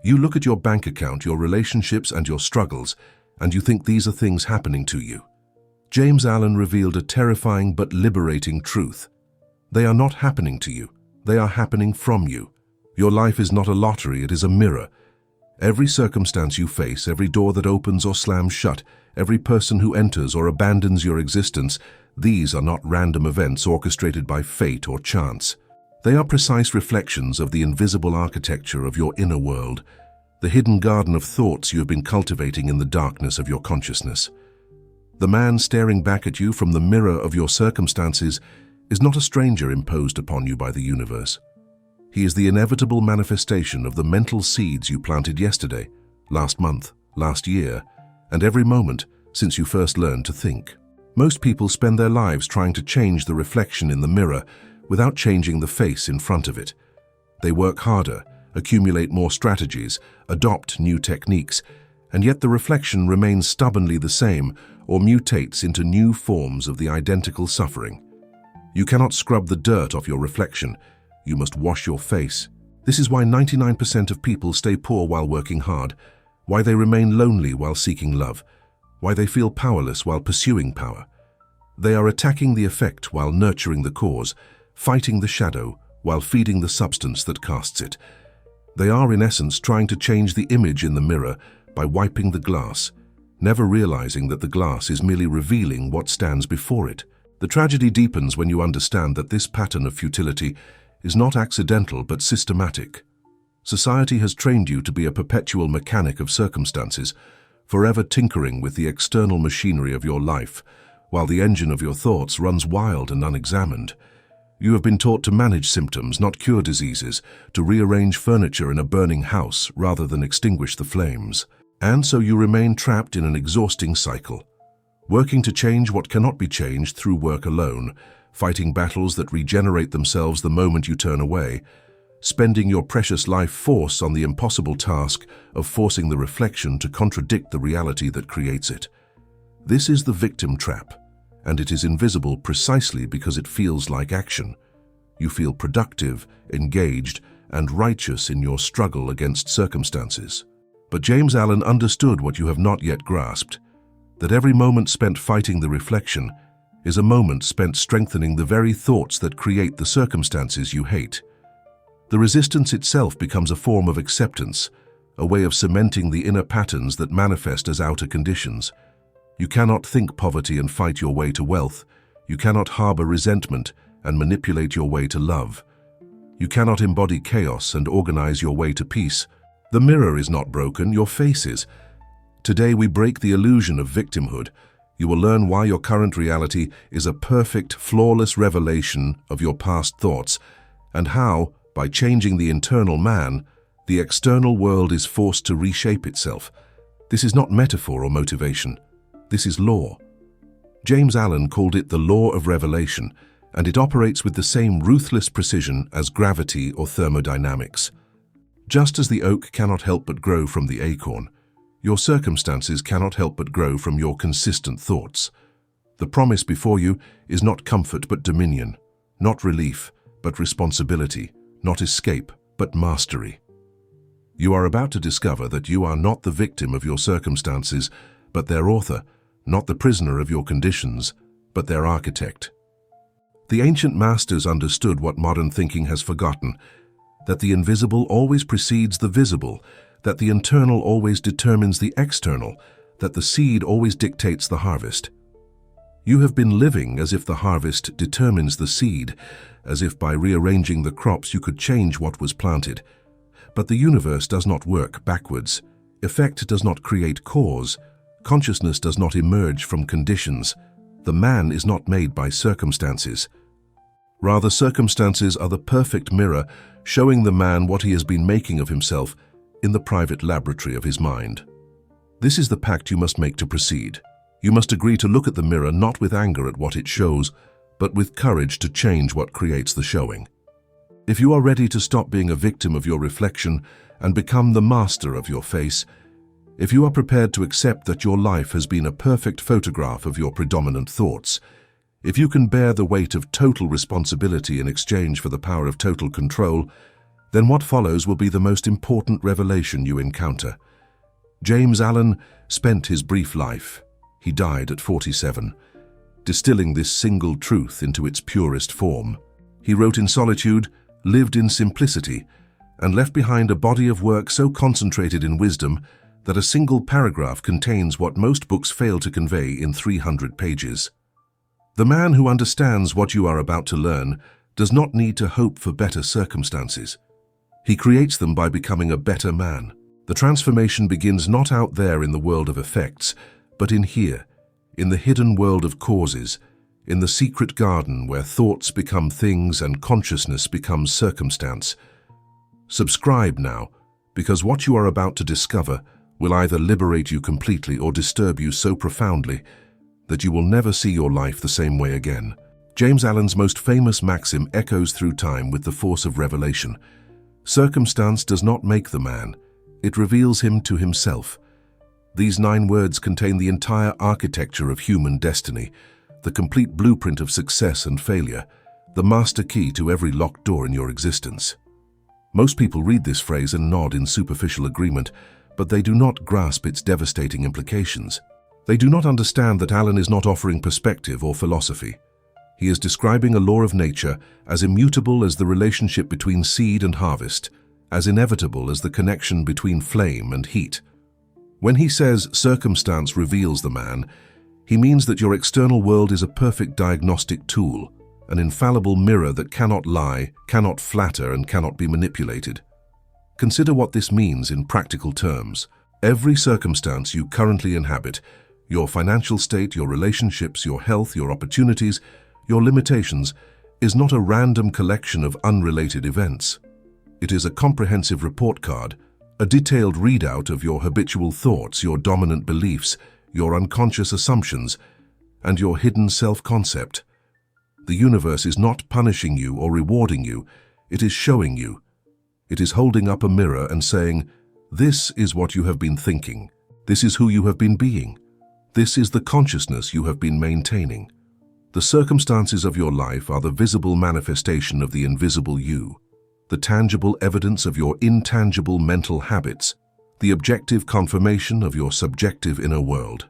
You look at your bank account, your relationships, and your struggles, and you think these are things happening to you. James Allen revealed a terrifying but liberating truth. They are not happening to you. They are happening from you. Your life is not a lottery, it is a mirror. Every circumstance you face, every door that opens or slams shut, every person who enters or abandons your existence, these are not random events orchestrated by fate or chance. They are precise reflections of the invisible architecture of your inner world, the hidden garden of thoughts you have been cultivating in the darkness of your consciousness. The man staring back at you from the mirror of your circumstances is not a stranger imposed upon you by the universe. He is the inevitable manifestation of the mental seeds you planted yesterday, last month, last year, and every moment since you first learned to think. Most people spend their lives trying to change the reflection in the mirror without changing the face in front of it. They work harder, accumulate more strategies, adopt new techniques, and yet the reflection remains stubbornly the same or mutates into new forms of the identical suffering. You cannot scrub the dirt off your reflection. You must wash your face. This is why 99% of people stay poor while working hard, why they remain lonely while seeking love, why they feel powerless while pursuing power. They are attacking the effect while nurturing the cause, fighting the shadow while feeding the substance that casts it. They are, in essence, trying to change the image in the mirror by wiping the glass, never realizing that the glass is merely revealing what stands before it. The tragedy deepens when you understand that this pattern of futility is not accidental but systematic. Society has trained you to be a perpetual mechanic of circumstances, forever tinkering with the external machinery of your life, while the engine of your thoughts runs wild and unexamined. You have been taught to manage symptoms, not cure diseases, to rearrange furniture in a burning house rather than extinguish the flames. And so you remain trapped in an exhausting cycle, working to change what cannot be changed through work alone, fighting battles that regenerate themselves the moment you turn away, spending your precious life force on the impossible task of forcing the reflection to contradict the reality that creates it. This is the victim trap, and it is invisible precisely because it feels like action. You feel productive, engaged, and righteous in your struggle against circumstances. But James Allen understood what you have not yet grasped, that every moment spent fighting the reflection is a moment spent strengthening the very thoughts that create the circumstances you hate. The resistance itself becomes a form of acceptance, a way of cementing the inner patterns that manifest as outer conditions. You cannot think poverty and fight your way to wealth. You cannot harbor resentment and manipulate your way to love. You cannot embody chaos and organize your way to peace. The mirror is not broken, your face is. Today we break the illusion of victimhood. You will learn why your current reality is a perfect, flawless revelation of your past thoughts, and how, by changing the internal man, the external world is forced to reshape itself. This is not metaphor or motivation. This is law. James Allen called it the law of revelation, and it operates with the same ruthless precision as gravity or thermodynamics. Just as the oak cannot help but grow from the acorn, your circumstances cannot help but grow from your consistent thoughts. The promise before you is not comfort but dominion, not relief but responsibility, not escape but mastery. You are about to discover that you are not the victim of your circumstances, but their author, not the prisoner of your conditions, but their architect. The ancient masters understood what modern thinking has forgotten, that the invisible always precedes the visible, that the internal always determines the external, that the seed always dictates the harvest. You have been living as if the harvest determines the seed, as if by rearranging the crops you could change what was planted. But the universe does not work backwards. Effect does not create cause. Consciousness does not emerge from conditions. The man is not made by circumstances. Rather, circumstances are the perfect mirror showing the man what he has been making of himself in the private laboratory of his mind. This is the pact you must make to proceed. You must agree to look at the mirror not with anger at what it shows, but with courage to change what creates the showing. If you are ready to stop being a victim of your reflection and become the master of your face, if you are prepared to accept that your life has been a perfect photograph of your predominant thoughts, if you can bear the weight of total responsibility in exchange for the power of total control, then what follows will be the most important revelation you encounter. James Allen spent his brief life. He died at 47, distilling this single truth into its purest form. He wrote in solitude, lived in simplicity, and left behind a body of work so concentrated in wisdom that a single paragraph contains what most books fail to convey in 300 pages. The man who understands what you are about to learn does not need to hope for better circumstances. He creates them by becoming a better man. The transformation begins not out there in the world of effects, but in here, in the hidden world of causes, in the secret garden where thoughts become things and consciousness becomes circumstance. Subscribe now, because what you are about to discover will either liberate you completely or disturb you so profoundly that you will never see your life the same way again. James Allen's most famous maxim echoes through time with the force of revelation. Circumstance does not make the man, it reveals him to himself. These 9 words contain the entire architecture of human destiny, the complete blueprint of success and failure, the master key to every locked door in your existence. Most people read this phrase and nod in superficial agreement, but they do not grasp its devastating implications. They do not understand that Allen is not offering perspective or philosophy. He is describing a law of nature as immutable as the relationship between seed and harvest, as inevitable as the connection between flame and heat. When he says circumstance reveals the man, he means that your external world is a perfect diagnostic tool, an infallible mirror that cannot lie, cannot flatter, and cannot be manipulated. Consider what this means in practical terms. Every circumstance you currently inhabit, your financial state, your relationships, your health, your opportunities, your limitations, is not a random collection of unrelated events. It is a comprehensive report card, a detailed readout of your habitual thoughts, your dominant beliefs, your unconscious assumptions, and your hidden self-concept. The universe is not punishing you or rewarding you, it is showing you. It is holding up a mirror and saying, "This is what you have been thinking. This is who you have been being. This is the consciousness you have been maintaining." The circumstances of your life are the visible manifestation of the invisible you, the tangible evidence of your intangible mental habits, the objective confirmation of your subjective inner world.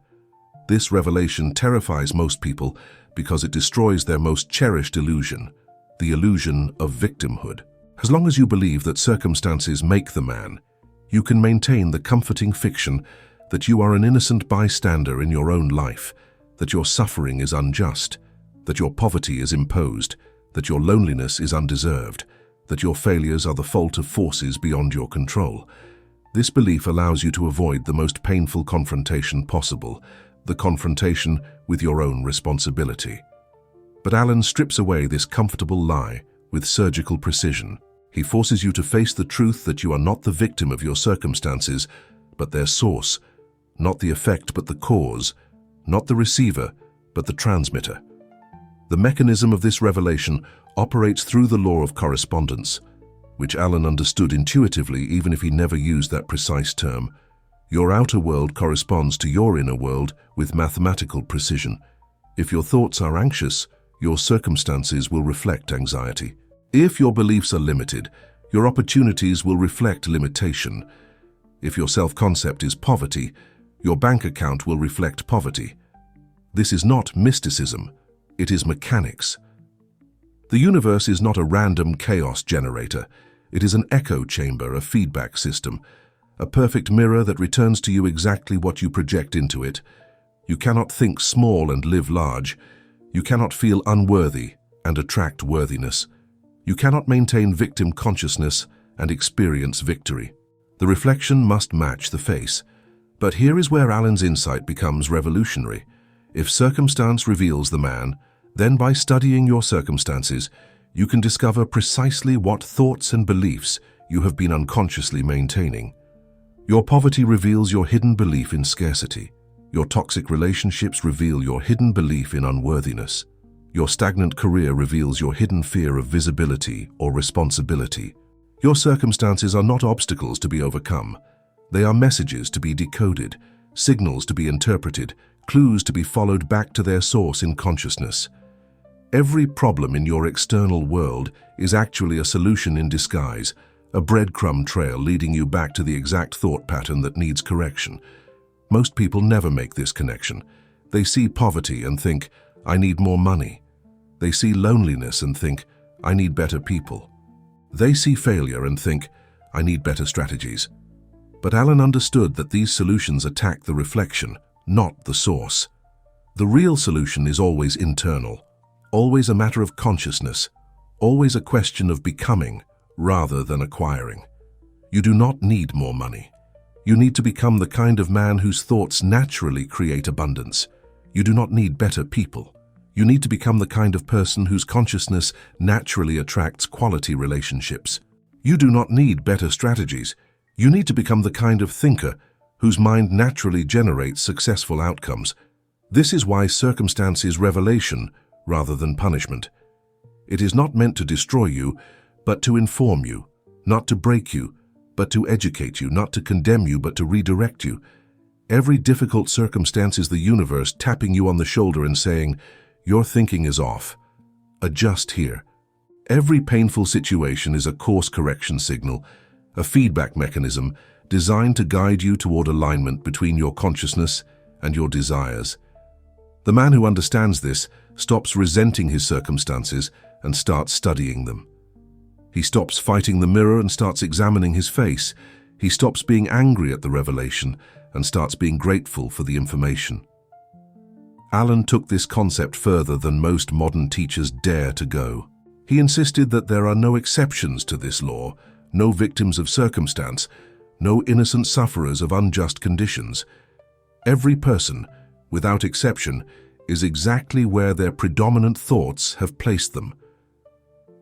This revelation terrifies most people because it destroys their most cherished illusion, the illusion of victimhood. As long as you believe that circumstances make the man, you can maintain the comforting fiction that you are an innocent bystander in your own life, that your suffering is unjust, that your poverty is imposed, that your loneliness is undeserved, that your failures are the fault of forces beyond your control. This belief allows you to avoid the most painful confrontation possible, the confrontation with your own responsibility. But Allen strips away this comfortable lie with surgical precision. He forces you to face the truth that you are not the victim of your circumstances, but their source, not the effect but the cause, not the receiver but the transmitter. The mechanism of this revelation operates through the law of correspondence, which Allen understood intuitively even if he never used that precise term. Your outer world corresponds to your inner world with mathematical precision. If your thoughts are anxious, your circumstances will reflect anxiety. If your beliefs are limited, your opportunities will reflect limitation. If your self-concept is poverty, your bank account will reflect poverty. This is not mysticism, it is mechanics. The universe is not a random chaos generator. It is an echo chamber, a feedback system, a perfect mirror that returns to you exactly what you project into it. You cannot think small and live large. You cannot feel unworthy and attract worthiness. You cannot maintain victim consciousness and experience victory. The reflection must match the face. But here is where Allen's insight becomes revolutionary. If circumstance reveals the man, then by studying your circumstances, you can discover precisely what thoughts and beliefs you have been unconsciously maintaining. Your poverty reveals your hidden belief in scarcity. Your toxic relationships reveal your hidden belief in unworthiness. Your stagnant career reveals your hidden fear of visibility or responsibility. Your circumstances are not obstacles to be overcome. They are messages to be decoded, signals to be interpreted, clues to be followed back to their source in consciousness. Every problem in your external world is actually a solution in disguise, a breadcrumb trail leading you back to the exact thought pattern that needs correction. Most people never make this connection. They see poverty and think, I need more money. They see loneliness and think, I need better people. They see failure and think, I need better strategies. But Alan understood that these solutions attack the reflection, not the source. The real solution is always internal, always a matter of consciousness, always a question of becoming rather than acquiring. You do not need more money. You need to become the kind of man whose thoughts naturally create abundance. You do not need better people. You need to become the kind of person whose consciousness naturally attracts quality relationships. You do not need better strategies. You need to become the kind of thinker whose mind naturally generates successful outcomes. This is why circumstance is revelation rather than punishment. It is not meant to destroy you, but to inform you, not to break you, but to educate you, not to condemn you, but to redirect you. Every difficult circumstance is the universe tapping you on the shoulder and saying, your thinking is off. Adjust here. Every painful situation is a course correction signal, a feedback mechanism designed to guide you toward alignment between your consciousness and your desires. The man who understands this stops resenting his circumstances and starts studying them. He stops fighting the mirror and starts examining his face. He stops being angry at the revelation and starts being grateful for the information. Alan took this concept further than most modern teachers dare to go. He insisted that there are no exceptions to this law, no victims of circumstance, no innocent sufferers of unjust conditions. Every person, without exception, is exactly where their predominant thoughts have placed them.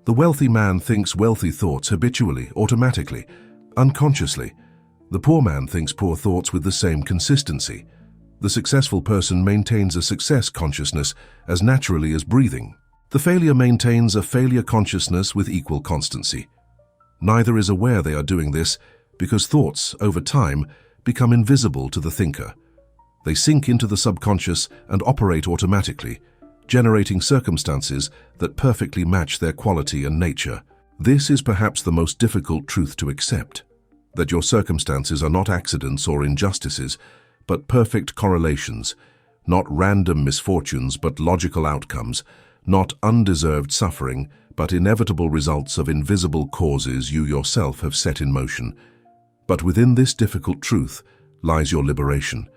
The wealthy man thinks wealthy thoughts habitually, automatically, unconsciously. The poor man thinks poor thoughts with the same consistency. The successful person maintains a success consciousness as naturally as breathing. The failure maintains a failure consciousness with equal constancy. Neither is aware they are doing this because thoughts, over time, become invisible to the thinker. They sink into the subconscious and operate automatically, generating circumstances that perfectly match their quality and nature. This is perhaps the most difficult truth to accept, that your circumstances are not accidents or injustices, but perfect correlations, not random misfortunes but logical outcomes, not undeserved suffering but inevitable results of invisible causes you yourself have set in motion. But within this difficult truth lies your liberation,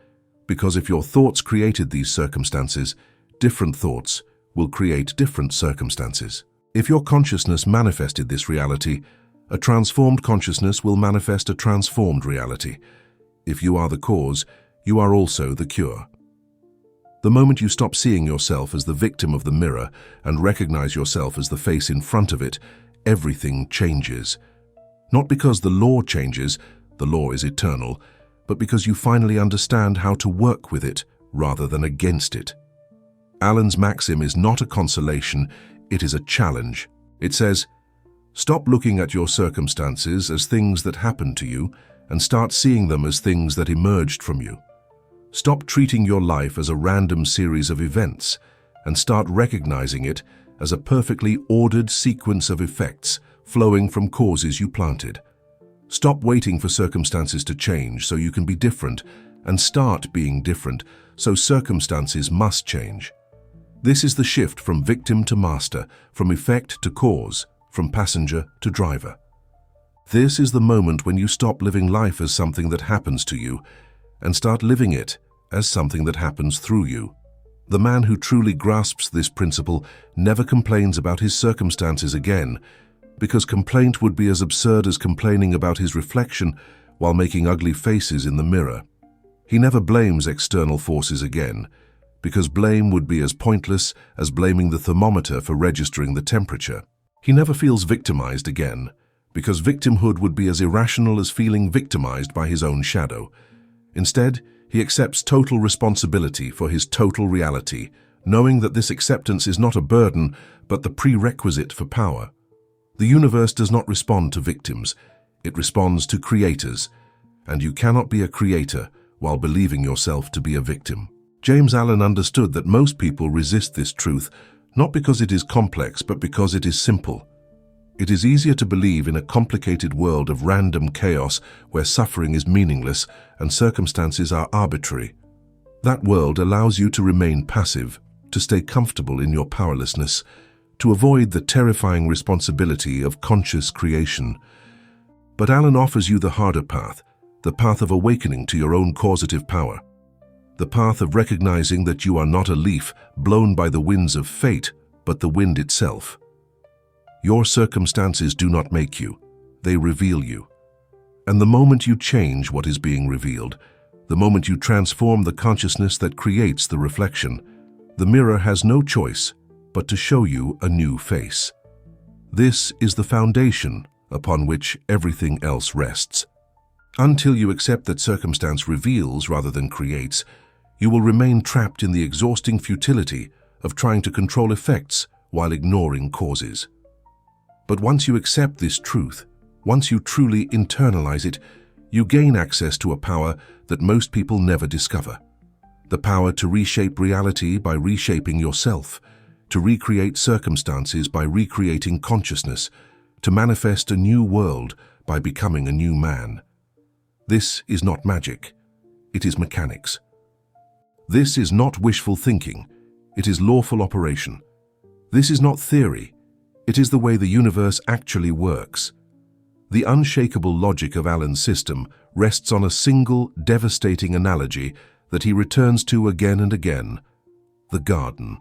because if your thoughts created these circumstances, different thoughts will create different circumstances. If your consciousness manifested this reality, a transformed consciousness will manifest a transformed reality. If you are the cause, you are also the cure. The moment you stop seeing yourself as the victim of the mirror and recognize yourself as the face in front of it, everything changes. Not because the law changes, the law is eternal, but because you finally understand how to work with it rather than against it. Alan's maxim is not a consolation, it is a challenge. It says, stop looking at your circumstances as things that happened to you and start seeing them as things that emerged from you. Stop treating your life as a random series of events and start recognizing it as a perfectly ordered sequence of effects flowing from causes you planted. Stop waiting for circumstances to change so you can be different and start being different so circumstances must change. This is the shift from victim to master, from effect to cause, from passenger to driver. This is the moment when you stop living life as something that happens to you and start living it as something that happens through you. The man who truly grasps this principle never complains about his circumstances again, because complaint would be as absurd as complaining about his reflection while making ugly faces in the mirror. He never blames external forces again, because blame would be as pointless as blaming the thermometer for registering the temperature. He never feels victimized again, because victimhood would be as irrational as feeling victimized by his own shadow. Instead, he accepts total responsibility for his total reality, knowing that this acceptance is not a burden, but the prerequisite for power. The universe does not respond to victims, it responds to creators, and you cannot be a creator while believing yourself to be a victim. James Allen understood that most people resist this truth, not because it is complex, but because it is simple. It is easier to believe in a complicated world of random chaos where suffering is meaningless and circumstances are arbitrary. That world allows you to remain passive, to stay comfortable in your powerlessness, to avoid the terrifying responsibility of conscious creation. But Alan offers you the harder path, the path of awakening to your own causative power, the path of recognizing that you are not a leaf blown by the winds of fate, but the wind itself. Your circumstances do not make you, they reveal you. And the moment you change what is being revealed, the moment you transform the consciousness that creates the reflection, the mirror has no choice but to show you a new face. This is the foundation upon which everything else rests. Until you accept that circumstance reveals rather than creates, you will remain trapped in the exhausting futility of trying to control effects while ignoring causes. But once you accept this truth, once you truly internalize it, you gain access to a power that most people never discover. The power to reshape reality by reshaping yourself, to recreate circumstances by recreating consciousness, to manifest a new world by becoming a new man. This is not magic, it is mechanics. This is not wishful thinking, it is lawful operation. This is not theory, it is the way the universe actually works. The unshakable logic of Alan's system rests on a single, devastating analogy that he returns to again and again: the garden.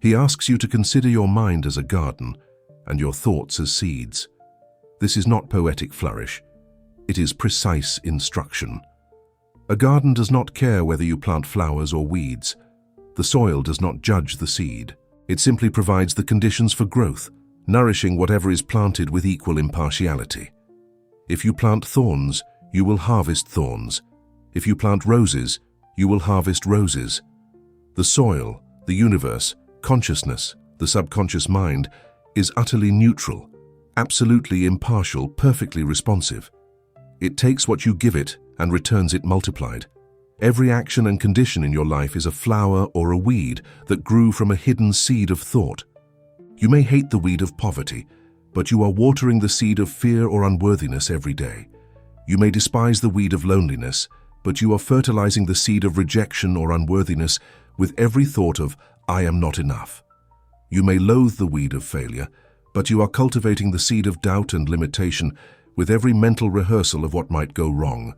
He asks you to consider your mind as a garden and your thoughts as seeds. This is not poetic flourish. It is precise instruction. A garden does not care whether you plant flowers or weeds. The soil does not judge the seed. It simply provides the conditions for growth, nourishing whatever is planted with equal impartiality. If you plant thorns, you will harvest thorns. If you plant roses, you will harvest roses. The soil, the universe, consciousness, the subconscious mind, is utterly neutral, absolutely impartial, perfectly responsive. It takes what you give it and returns it multiplied. Every action and condition in your life is a flower or a weed that grew from a hidden seed of thought. You may hate the weed of poverty, but you are watering the seed of fear or unworthiness every day. You may despise the weed of loneliness, but you are fertilizing the seed of rejection or unworthiness with every thought of, "I am not enough." You may loathe the weed of failure, but you are cultivating the seed of doubt and limitation with every mental rehearsal of what might go wrong.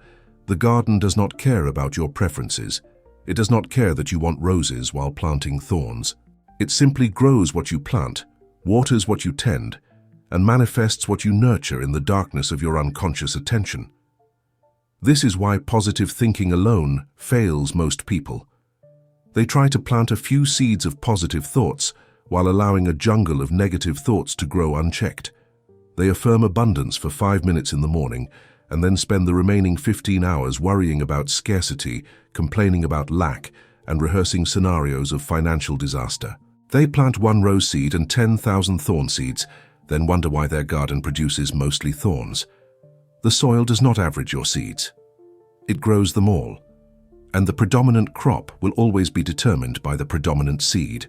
The garden does not care about your preferences. It does not care that you want roses while planting thorns. It simply grows what you plant, waters what you tend, and manifests what you nurture in the darkness of your unconscious attention. This is why positive thinking alone fails most people. They try to plant a few seeds of positive thoughts while allowing a jungle of negative thoughts to grow unchecked. They affirm abundance for 5 minutes in the morning and then spend the remaining 15 hours worrying about scarcity, complaining about lack, and rehearsing scenarios of financial disaster. They plant one rose seed and 10,000 thorn seeds, then wonder why their garden produces mostly thorns. The soil does not average your seeds. It grows them all. And the predominant crop will always be determined by the predominant seed,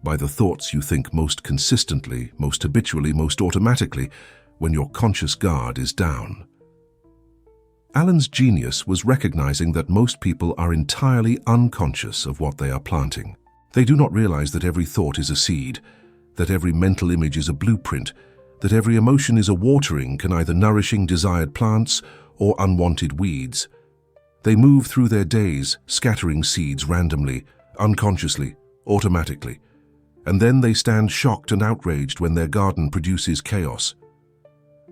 by the thoughts you think most consistently, most habitually, most automatically, when your conscious guard is down. Alan's genius was recognizing that most people are entirely unconscious of what they are planting. They do not realize that every thought is a seed, that every mental image is a blueprint, that every emotion is a watering can either nourishing desired plants or unwanted weeds. They move through their days, scattering seeds randomly, unconsciously, automatically, and then they stand shocked and outraged when their garden produces chaos.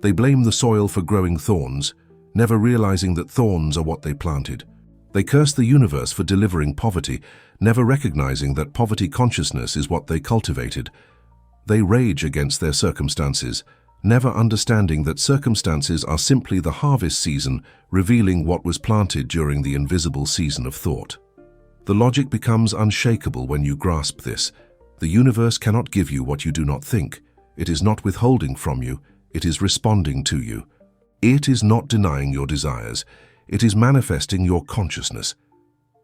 They blame the soil for growing thorns, never realizing that thorns are what they planted. They curse the universe for delivering poverty, never recognizing that poverty consciousness is what they cultivated. They rage against their circumstances, never understanding that circumstances are simply the harvest season, revealing what was planted during the invisible season of thought. The logic becomes unshakable when you grasp this. The universe cannot give you what you do not think. It is not withholding from you, it is responding to you. It is not denying your desires, it is manifesting your consciousness.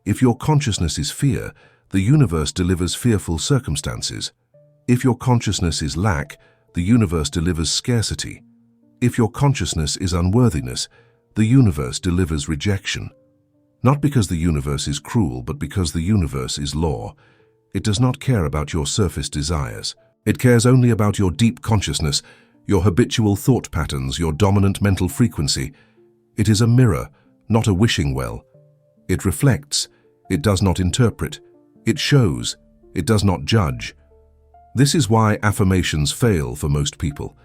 If your consciousness is fear, the universe delivers fearful circumstances. If your consciousness is lack, the universe delivers scarcity. If your consciousness is unworthiness, the universe delivers rejection. Not because the universe is cruel, but because the universe is law. It does not care about your surface desires. It cares only about your deep consciousness, your habitual thought patterns, your dominant mental frequency. It is a mirror, not a wishing well. It reflects. It does not interpret. It shows. It does not judge. This is why affirmations fail for most people.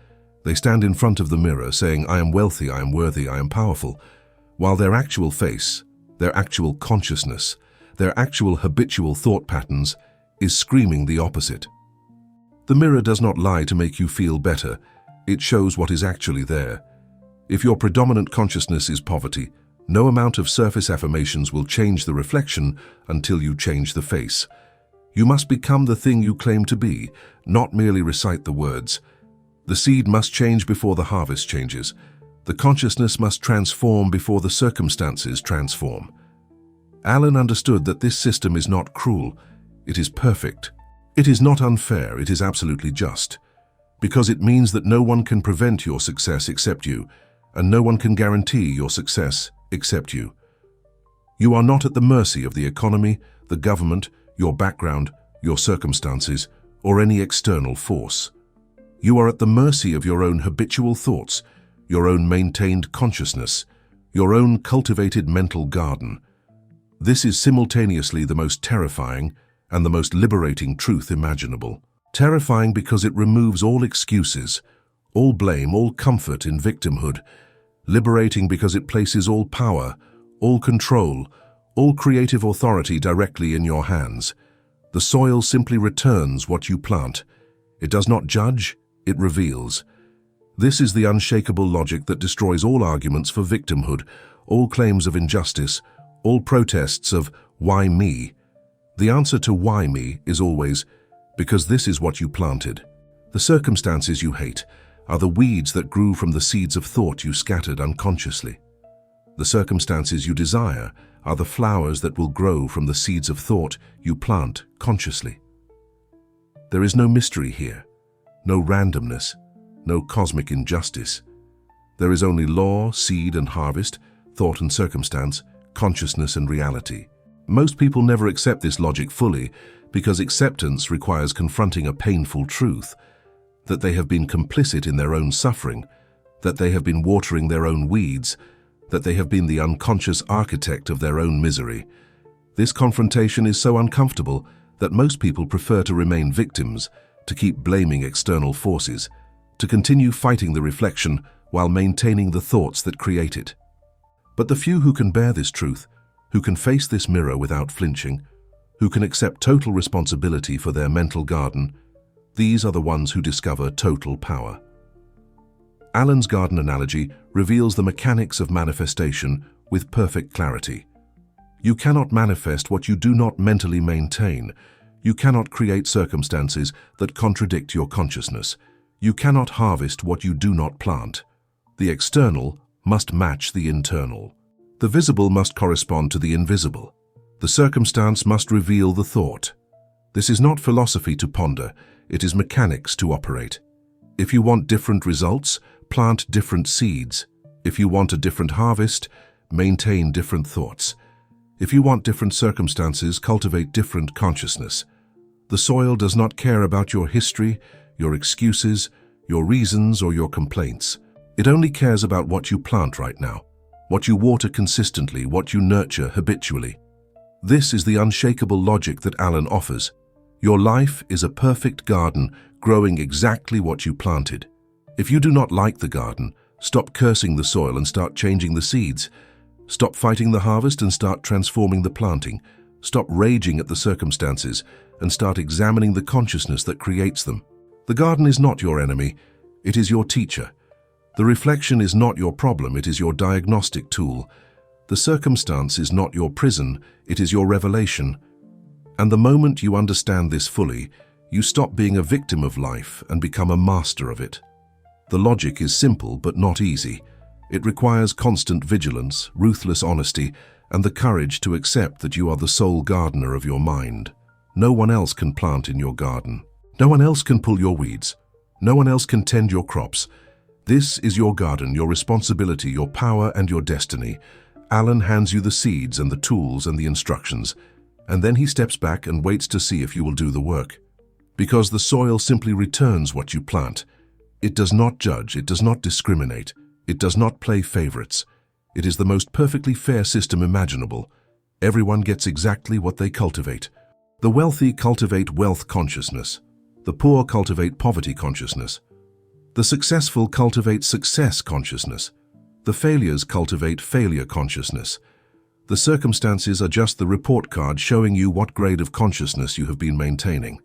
They stand in front of the mirror saying, "I am wealthy, I am worthy, I am powerful," while their actual face, their actual consciousness, their actual habitual thought patterns is screaming the opposite. The mirror does not lie to make you feel better. It shows what is actually there. If your predominant consciousness is poverty, no amount of surface affirmations will change the reflection until you change the face. You must become the thing you claim to be, not merely recite the words. The seed must change before the harvest changes. The consciousness must transform before the circumstances transform. Alan understood that this system is not cruel. It is perfect. It is not unfair. It is absolutely just. Because it means that no one can prevent your success except you, and no one can guarantee your success except you. You are not at the mercy of the economy, the government, your background, your circumstances, or any external force. You are at the mercy of your own habitual thoughts, your own maintained consciousness, your own cultivated mental garden. This is simultaneously the most terrifying and the most liberating truth imaginable. Terrifying because it removes all excuses, all blame, all comfort in victimhood. Liberating because it places all power, all control, all creative authority directly in your hands. The soil simply returns what you plant. It does not judge, it reveals. This is the unshakable logic that destroys all arguments for victimhood, all claims of injustice, all protests of "why me?" The answer to "why me?" is always, because this is what you planted. The circumstances you hate are the weeds that grew from the seeds of thought you scattered unconsciously. The circumstances you desire are the flowers that will grow from the seeds of thought you plant consciously. There is no mystery here, no randomness, no cosmic injustice. There is only law, seed and harvest, thought and circumstance, consciousness and reality. Most people never accept this logic fully because acceptance requires confronting a painful truth, that they have been complicit in their own suffering, that they have been watering their own weeds, that they have been the unconscious architect of their own misery. This confrontation is so uncomfortable that most people prefer to remain victims, to keep blaming external forces, to continue fighting the reflection while maintaining the thoughts that create it. But the few who can bear this truth, who can face this mirror without flinching, who can accept total responsibility for their mental garden, these are the ones who discover total power. Alan's garden analogy reveals the mechanics of manifestation with perfect clarity. You cannot manifest what you do not mentally maintain. You cannot create circumstances that contradict your consciousness. You cannot harvest what you do not plant. The external must match the internal. The visible must correspond to the invisible. The circumstance must reveal the thought. This is not philosophy to ponder, it is mechanics to operate. If you want different results, plant different seeds. If you want a different harvest, maintain different thoughts. If you want different circumstances, cultivate different consciousness. The soil does not care about your history, your excuses, your reasons, or your complaints. It only cares about what you plant right now, what you water consistently, what you nurture habitually. This is the unshakable logic that Alan offers. Your life is a perfect garden, growing exactly what you planted. If you do not like the garden, stop cursing the soil and start changing the seeds. Stop fighting the harvest and start transforming the planting. Stop raging at the circumstances and start examining the consciousness that creates them. The garden is not your enemy, it is your teacher. The reflection is not your problem, it is your diagnostic tool. The circumstance is not your prison, it is your revelation. And the moment you understand this fully, you stop being a victim of life and become a master of it. The logic is simple but not easy. It requires constant vigilance, ruthless honesty, and the courage to accept that you are the sole gardener of your mind. No one else can plant in your garden. No one else can pull your weeds. No one else can tend your crops. This is your garden, your responsibility, your power and your destiny. Alan hands you the seeds and the tools and the instructions, and then he steps back and waits to see if you will do the work. Because the soil simply returns what you plant. It does not judge, it does not discriminate, it does not play favorites. It is the most perfectly fair system imaginable. Everyone gets exactly what they cultivate. The wealthy cultivate wealth consciousness. The poor cultivate poverty consciousness. The successful cultivate success consciousness. The failures cultivate failure consciousness. The circumstances are just the report card showing you what grade of consciousness you have been maintaining.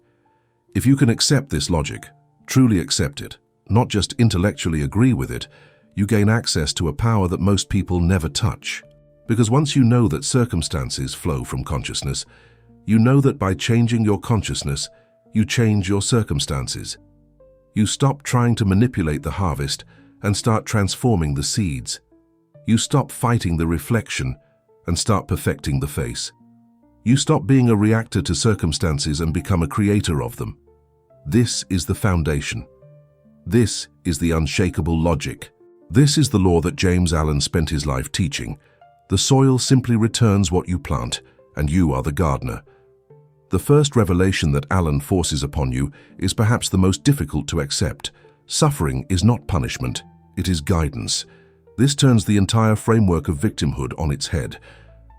If you can accept this logic, truly accept it, not just intellectually agree with it, you gain access to a power that most people never touch. Because once you know that circumstances flow from consciousness, you know that by changing your consciousness, you change your circumstances. You stop trying to manipulate the harvest and start transforming the seeds. You stop fighting the reflection and start perfecting the face. You stop being a reactor to circumstances and become a creator of them. This is the foundation. This is the unshakable logic. This is the law that James Allen spent his life teaching. The soil simply returns what you plant, and you are the gardener. The first revelation that Allen forces upon you is perhaps the most difficult to accept. Suffering is not punishment, it is guidance. This turns the entire framework of victimhood on its head.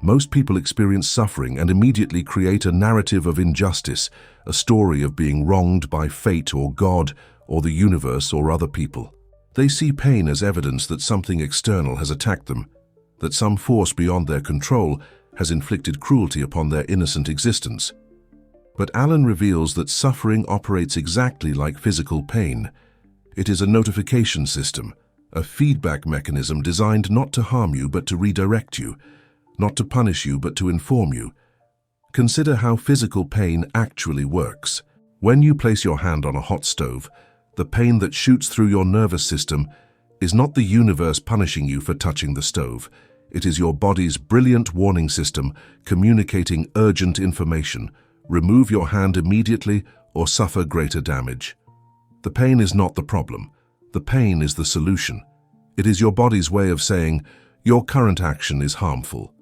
Most people experience suffering and immediately create a narrative of injustice, a story of being wronged by fate or God or the universe or other people. They see pain as evidence that something external has attacked them, that some force beyond their control has inflicted cruelty upon their innocent existence. But Allen reveals that suffering operates exactly like physical pain. It is a notification system, a feedback mechanism designed not to harm you but to redirect you, not to punish you but to inform you. Consider how physical pain actually works. When you place your hand on a hot stove, the pain that shoots through your nervous system is not the universe punishing you for touching the stove. It is your body's brilliant warning system communicating urgent information. Remove your hand immediately or suffer greater damage. The pain is not the problem. The pain is the solution. It is your body's way of saying, your current action is harmful.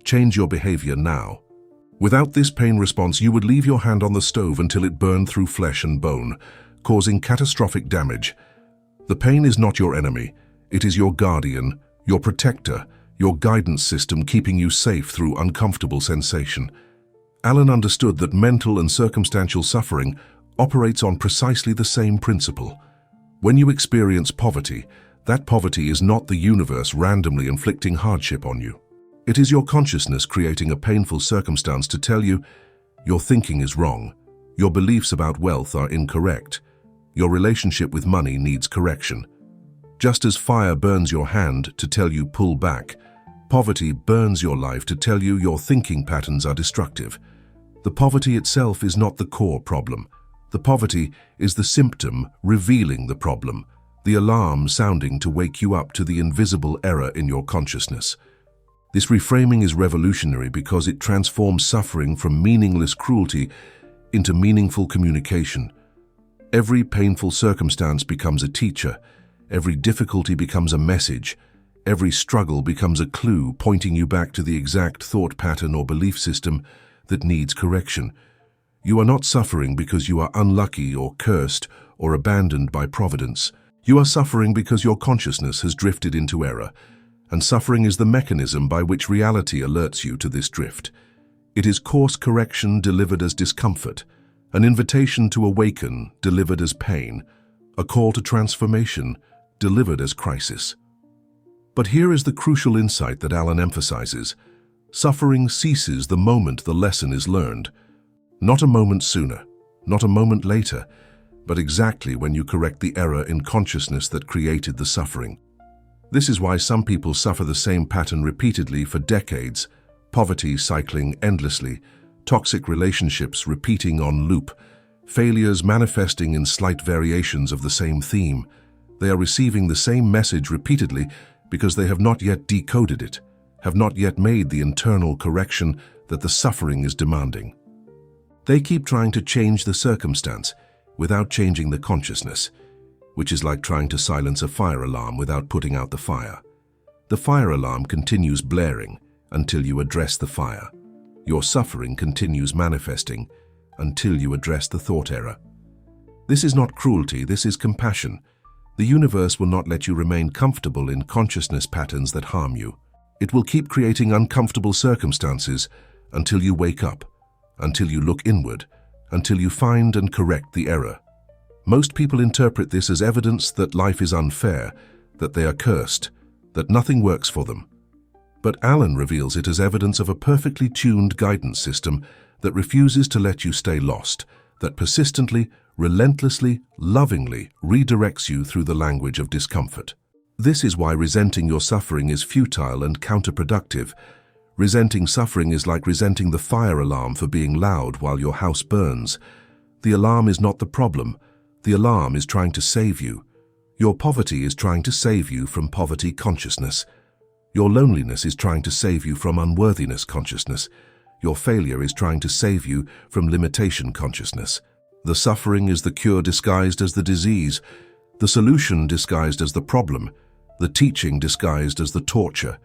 Change your behavior now. Without this pain response, you would leave your hand on the stove until it burned through flesh and bone, causing catastrophic damage. The pain is not your enemy. It is your guardian, your protector, your guidance system keeping you safe through uncomfortable sensation. Allen understood that mental and circumstantial suffering operates on precisely the same principle. When you experience poverty, that poverty is not the universe randomly inflicting hardship on you. It is your consciousness creating a painful circumstance to tell you your thinking is wrong, your beliefs about wealth are incorrect, your relationship with money needs correction. Just as fire burns your hand to tell you pull back, poverty burns your life to tell you your thinking patterns are destructive. The poverty itself is not the core problem. The poverty is the symptom revealing the problem, the alarm sounding to wake you up to the invisible error in your consciousness. This reframing is revolutionary because it transforms suffering from meaningless cruelty into meaningful communication. Every painful circumstance becomes a teacher. Every difficulty becomes a message. Every struggle becomes a clue pointing you back to the exact thought pattern or belief system that needs correction. You are not suffering because you are unlucky or cursed or abandoned by providence. You are suffering because your consciousness has drifted into error, and suffering is the mechanism by which reality alerts you to this drift. It is course correction delivered as discomfort, an invitation to awaken delivered as pain, a call to transformation delivered as crisis. But here is the crucial insight that Allen emphasizes. Suffering ceases the moment the lesson is learned. Not a moment sooner, not a moment later, but exactly when you correct the error in consciousness that created the suffering. This is why some people suffer the same pattern repeatedly for decades, poverty cycling endlessly, toxic relationships repeating on loop, failures manifesting in slight variations of the same theme. They are receiving the same message repeatedly because they have not yet decoded it, have not yet made the internal correction that the suffering is demanding. They keep trying to change the circumstance without changing the consciousness. which is like trying to silence a fire alarm without putting out the fire. The fire alarm continues blaring until you address the fire. Your suffering continues manifesting until you address the thought error. This is not cruelty, this is compassion. The universe will not let you remain comfortable in consciousness patterns that harm you. It will keep creating uncomfortable circumstances until you wake up, until you look inward, until you find and correct the error. Most people interpret this as evidence that life is unfair, that they are cursed, that nothing works for them. But Alan reveals it as evidence of a perfectly tuned guidance system that refuses to let you stay lost, that persistently, relentlessly, lovingly redirects you through the language of discomfort. This is why resenting your suffering is futile and counterproductive. Resenting suffering is like resenting the fire alarm for being loud while your house burns. The alarm is not the problem. The alarm is trying to save you. Your poverty is trying to save you from poverty consciousness. Your loneliness is trying to save you from unworthiness consciousness. Your failure is trying to save you from limitation consciousness. The suffering is the cure disguised as the disease, the solution disguised as the problem, the teaching disguised as the torture.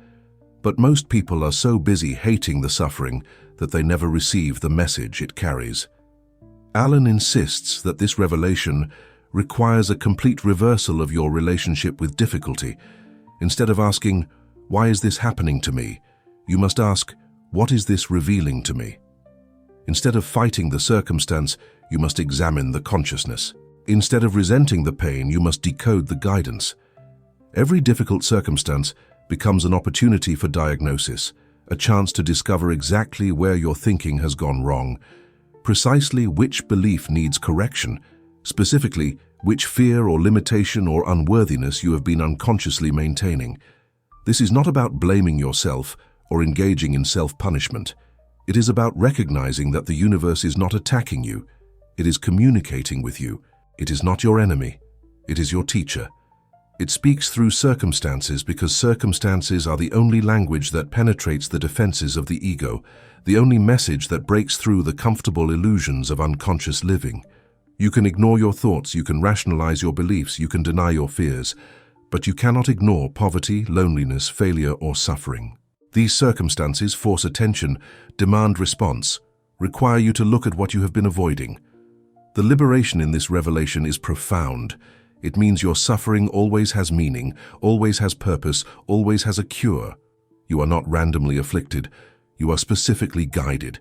But most people are so busy hating the suffering that they never receive the message it carries. Alan insists that this revelation requires a complete reversal of your relationship with difficulty. Instead of asking, "Why is this happening to me?" you must ask, "What is this revealing to me?" Instead of fighting the circumstance, you must examine the consciousness. Instead of resenting the pain, you must decode the guidance. Every difficult circumstance becomes an opportunity for diagnosis, a chance to discover exactly where your thinking has gone wrong, precisely which belief needs correction, specifically which fear or limitation or unworthiness you have been unconsciously maintaining. This is not about blaming yourself or engaging in self-punishment. It is about recognizing that the universe is not attacking you. It is communicating with you. It is not your enemy. It is your teacher. It speaks through circumstances because circumstances are the only language that penetrates the defenses of the ego, the only message that breaks through the comfortable illusions of unconscious living. You can ignore your thoughts, you can rationalize your beliefs, you can deny your fears, but you cannot ignore poverty, loneliness, failure, or suffering. These circumstances force attention, demand response, require you to look at what you have been avoiding. The liberation in this revelation is profound. It means your suffering always has meaning, always has purpose, always has a cure. You are not randomly afflicted. You are specifically guided.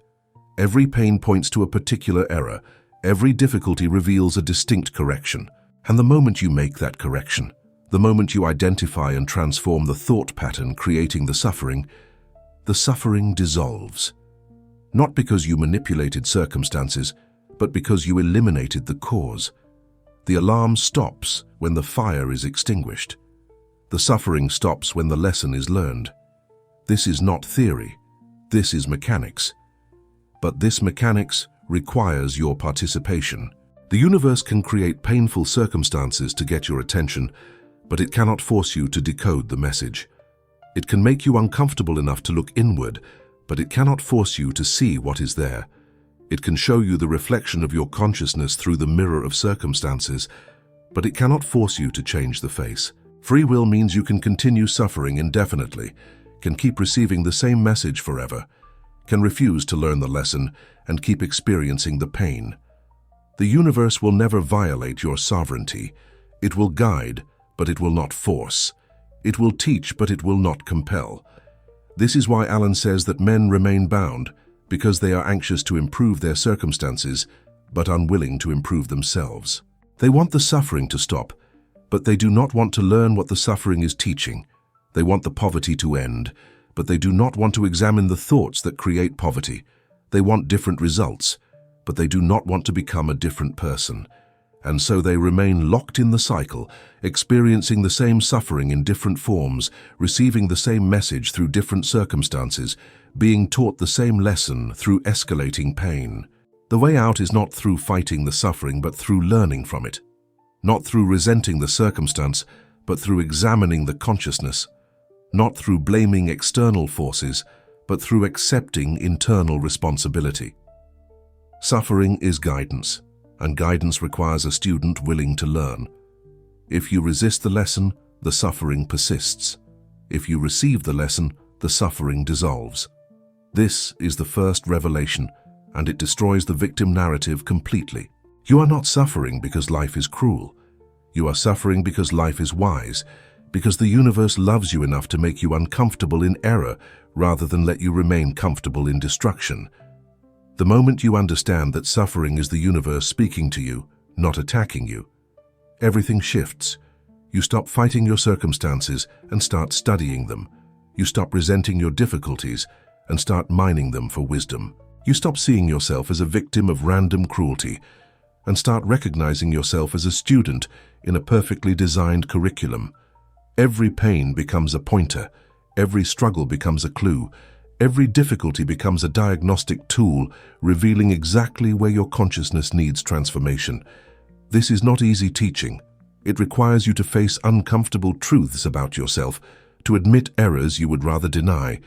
Every pain points to a particular error. Every difficulty reveals a distinct correction. And the moment you make that correction, the moment you identify and transform the thought pattern creating the suffering dissolves. Not because you manipulated circumstances, but because you eliminated the cause. The alarm stops when the fire is extinguished. The suffering stops when the lesson is learned. This is not theory. This is mechanics. But this mechanics requires your participation. The universe can create painful circumstances to get your attention, but it cannot force you to decode the message. It can make you uncomfortable enough to look inward, but it cannot force you to see what is there. It can show you the reflection of your consciousness through the mirror of circumstances, but it cannot force you to change the face. Free will means you can continue suffering indefinitely, can keep receiving the same message forever, can refuse to learn the lesson and keep experiencing the pain. The universe will never violate your sovereignty. It will guide, but it will not force. It will teach, but it will not compel. This is why Alan says that men remain bound, because they are anxious to improve their circumstances, but unwilling to improve themselves. They want the suffering to stop, but they do not want to learn what the suffering is teaching. They want the poverty to end, but they do not want to examine the thoughts that create poverty. They want different results, but they do not want to become a different person. And so they remain locked in the cycle, experiencing the same suffering in different forms, receiving the same message through different circumstances, being taught the same lesson through escalating pain. The way out is not through fighting the suffering, but through learning from it. Not through resenting the circumstance, but through examining the consciousness. Not through blaming external forces, but through accepting internal responsibility. Suffering is guidance, and guidance requires a student willing to learn. If you resist the lesson, the suffering persists. If you receive the lesson, the suffering dissolves. This is the first revelation, and it destroys the victim narrative completely. You are not suffering because life is cruel. You are suffering because life is wise, because the universe loves you enough to make you uncomfortable in error rather than let you remain comfortable in destruction. The moment you understand that suffering is the universe speaking to you, not attacking you, everything shifts. You stop fighting your circumstances and start studying them. You stop resenting your difficulties and start mining them for wisdom. You stop seeing yourself as a victim of random cruelty and start recognizing yourself as a student in a perfectly designed curriculum. Every pain becomes a pointer. Every struggle becomes a clue. Every difficulty becomes a diagnostic tool, revealing exactly where your consciousness needs transformation. This is not easy teaching. It requires you to face uncomfortable truths about yourself, to admit errors you would rather deny,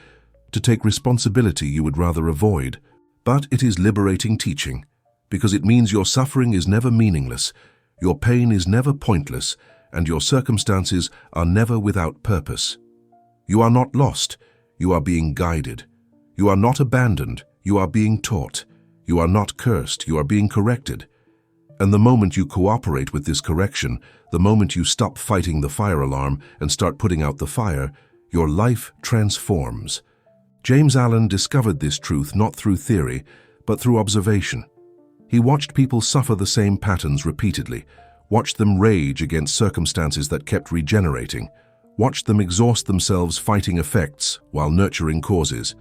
to take responsibility you would rather avoid. But it is liberating teaching, because it means your suffering is never meaningless, your pain is never pointless, and your circumstances are never without purpose. You are not lost, you are being guided. You are not abandoned, you are being taught. You are not cursed, you are being corrected. And the moment you cooperate with this correction, the moment you stop fighting the fire alarm and start putting out the fire, your life transforms. James Allen discovered this truth not through theory, but through observation. He watched people suffer the same patterns repeatedly, watched them rage against circumstances that kept regenerating, watched them exhaust themselves fighting effects while nurturing causes.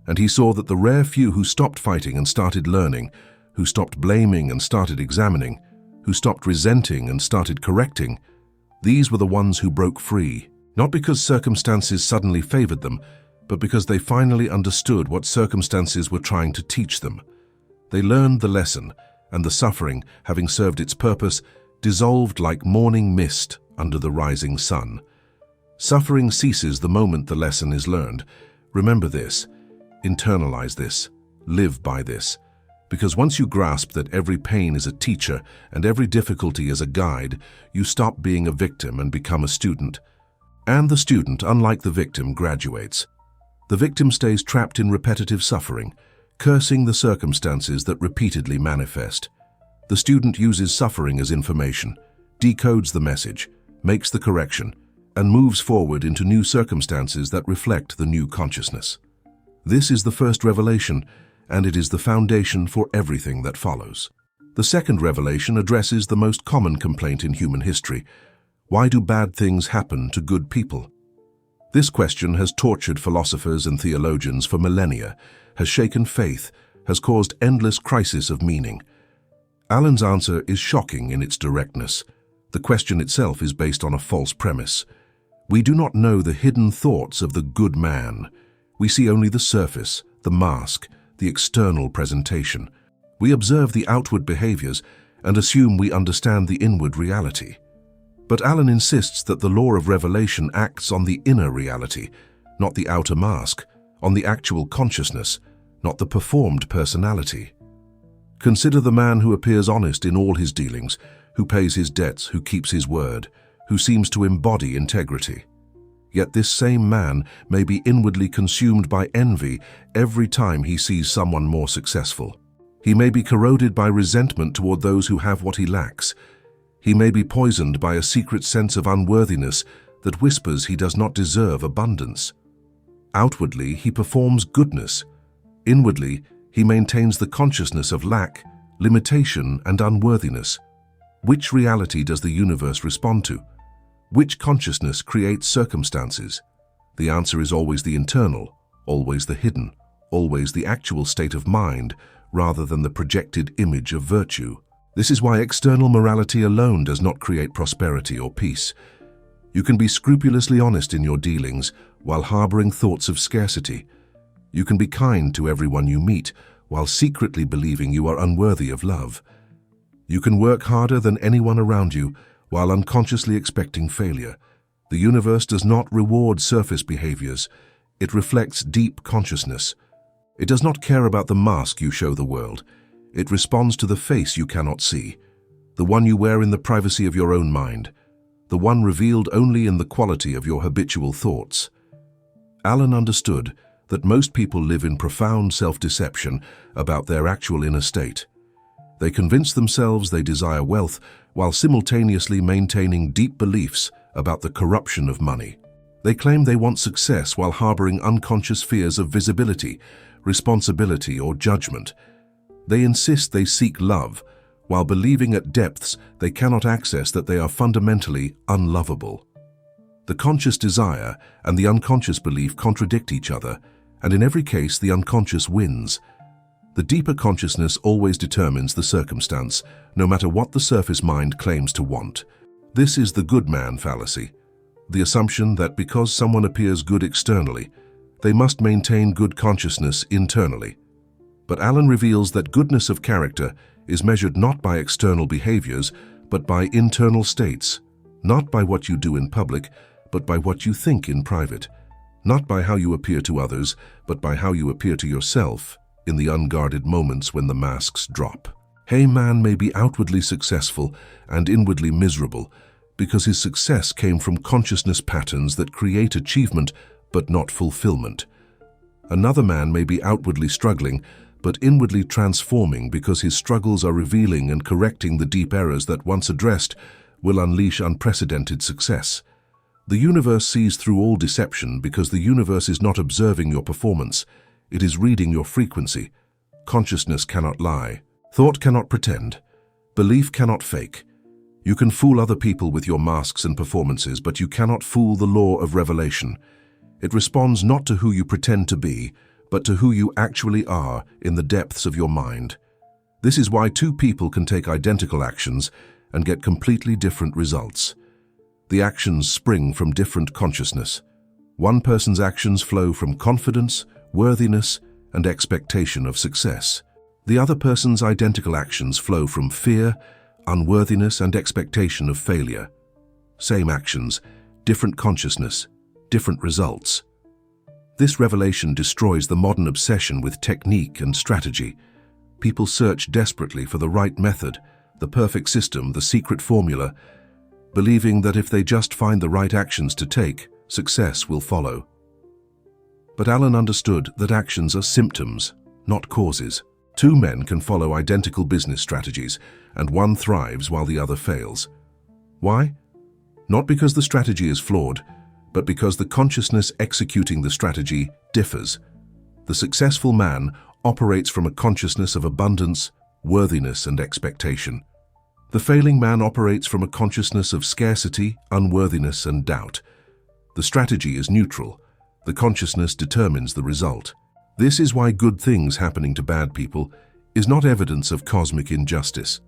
And he saw that the rare few who stopped fighting and started learning, who stopped blaming and started examining, who stopped resenting and started correcting, these were the ones who broke free, not because circumstances suddenly favored them, but because they finally understood what circumstances were trying to teach them. They learned the lesson, and the suffering, having served its purpose, dissolved like morning mist under the rising sun. Suffering ceases the moment the lesson is learned. Remember this, internalize this, live by this. Because once you grasp that every pain is a teacher and every difficulty is a guide, you stop being a victim and become a student. And the student, unlike the victim, graduates. The victim stays trapped in repetitive suffering, cursing the circumstances that repeatedly manifest. The student uses suffering as information, decodes the message, makes the correction, and moves forward into new circumstances that reflect the new consciousness. This is the first revelation, and it is the foundation for everything that follows. The second revelation addresses the most common complaint in human history. Why do bad things happen to good people? This question has tortured philosophers and theologians for millennia, has shaken faith, has caused endless crises of meaning. Allen's answer is shocking in its directness. The question itself is based on a false premise. We do not know the hidden thoughts of the good man. We see only the surface, the mask, the external presentation. We observe the outward behaviors and assume we understand the inward reality. But Allen insists that the law of revelation acts on the inner reality, not the outer mask, on the actual consciousness, not the performed personality. Consider the man who appears honest in all his dealings, who pays his debts, who keeps his word, who seems to embody integrity. Yet this same man may be inwardly consumed by envy every time he sees someone more successful. He may be corroded by resentment toward those who have what he lacks. He may be poisoned by a secret sense of unworthiness that whispers he does not deserve abundance. Outwardly, he performs goodness. Inwardly, he maintains the consciousness of lack, limitation, and unworthiness. Which reality does the universe respond to? Which consciousness creates circumstances? The answer is always the internal, always the hidden, always the actual state of mind, rather than the projected image of virtue. This is why external morality alone does not create prosperity or peace. You can be scrupulously honest in your dealings while harboring thoughts of scarcity. You can be kind to everyone you meet while secretly believing you are unworthy of love. You can work harder than anyone around you while unconsciously expecting failure. The universe does not reward surface behaviors. It reflects deep consciousness. It does not care about the mask you show the world. It responds to the face you cannot see, the one you wear in the privacy of your own mind. the one revealed only in the quality of your habitual thoughts. Alan understood that most people live in profound self-deception about their actual inner state. They convince themselves they desire wealth while simultaneously maintaining deep beliefs about the corruption of money. They claim they want success while harboring unconscious fears of visibility, responsibility, or judgment. They insist they seek love while believing at depths they cannot access that they are fundamentally unlovable. The conscious desire and the unconscious belief contradict each other, and in every case the unconscious wins. The deeper consciousness always determines the circumstance, no matter what the surface mind claims to want. This is the good man fallacy, the assumption that because someone appears good externally, they must maintain good consciousness internally. But Alan reveals that goodness of character is measured not by external behaviors, but by internal states, not by what you do in public, but by what you think in private, not by how you appear to others, but by how you appear to yourself in the unguarded moments when the masks drop. A man may be outwardly successful and inwardly miserable because his success came from consciousness patterns that create achievement but not fulfillment. Another man may be outwardly struggling but inwardly transforming because his struggles are revealing and correcting the deep errors that, once addressed, will unleash unprecedented success. The universe sees through all deception because the universe is not observing your performance. It is reading your frequency. Consciousness cannot lie. Thought cannot pretend. Belief cannot fake. You can fool other people with your masks and performances, but you cannot fool the law of revelation. It responds not to who you pretend to be, but to who you actually are in the depths of your mind. This is why two people can take identical actions and get completely different results. The actions spring from different consciousness. One person's actions flow from confidence, worthiness, and expectation of success. The other person's identical actions flow from fear, unworthiness, and expectation of failure. Same actions, different consciousness, different results. This revelation destroys the modern obsession with technique and strategy. People search desperately for the right method, the perfect system, the secret formula, believing that if they just find the right actions to take, success will follow. But Alan understood that actions are symptoms, not causes. Two men can follow identical business strategies, and one thrives while the other fails. Why? Not because the strategy is flawed, but because the consciousness executing the strategy differs. The successful man operates from a consciousness of abundance, worthiness, and expectation. The failing man operates from a consciousness of scarcity, unworthiness, and doubt. The strategy is neutral. The consciousness determines the result. This is why good things happening to bad people is not evidence of cosmic injustice.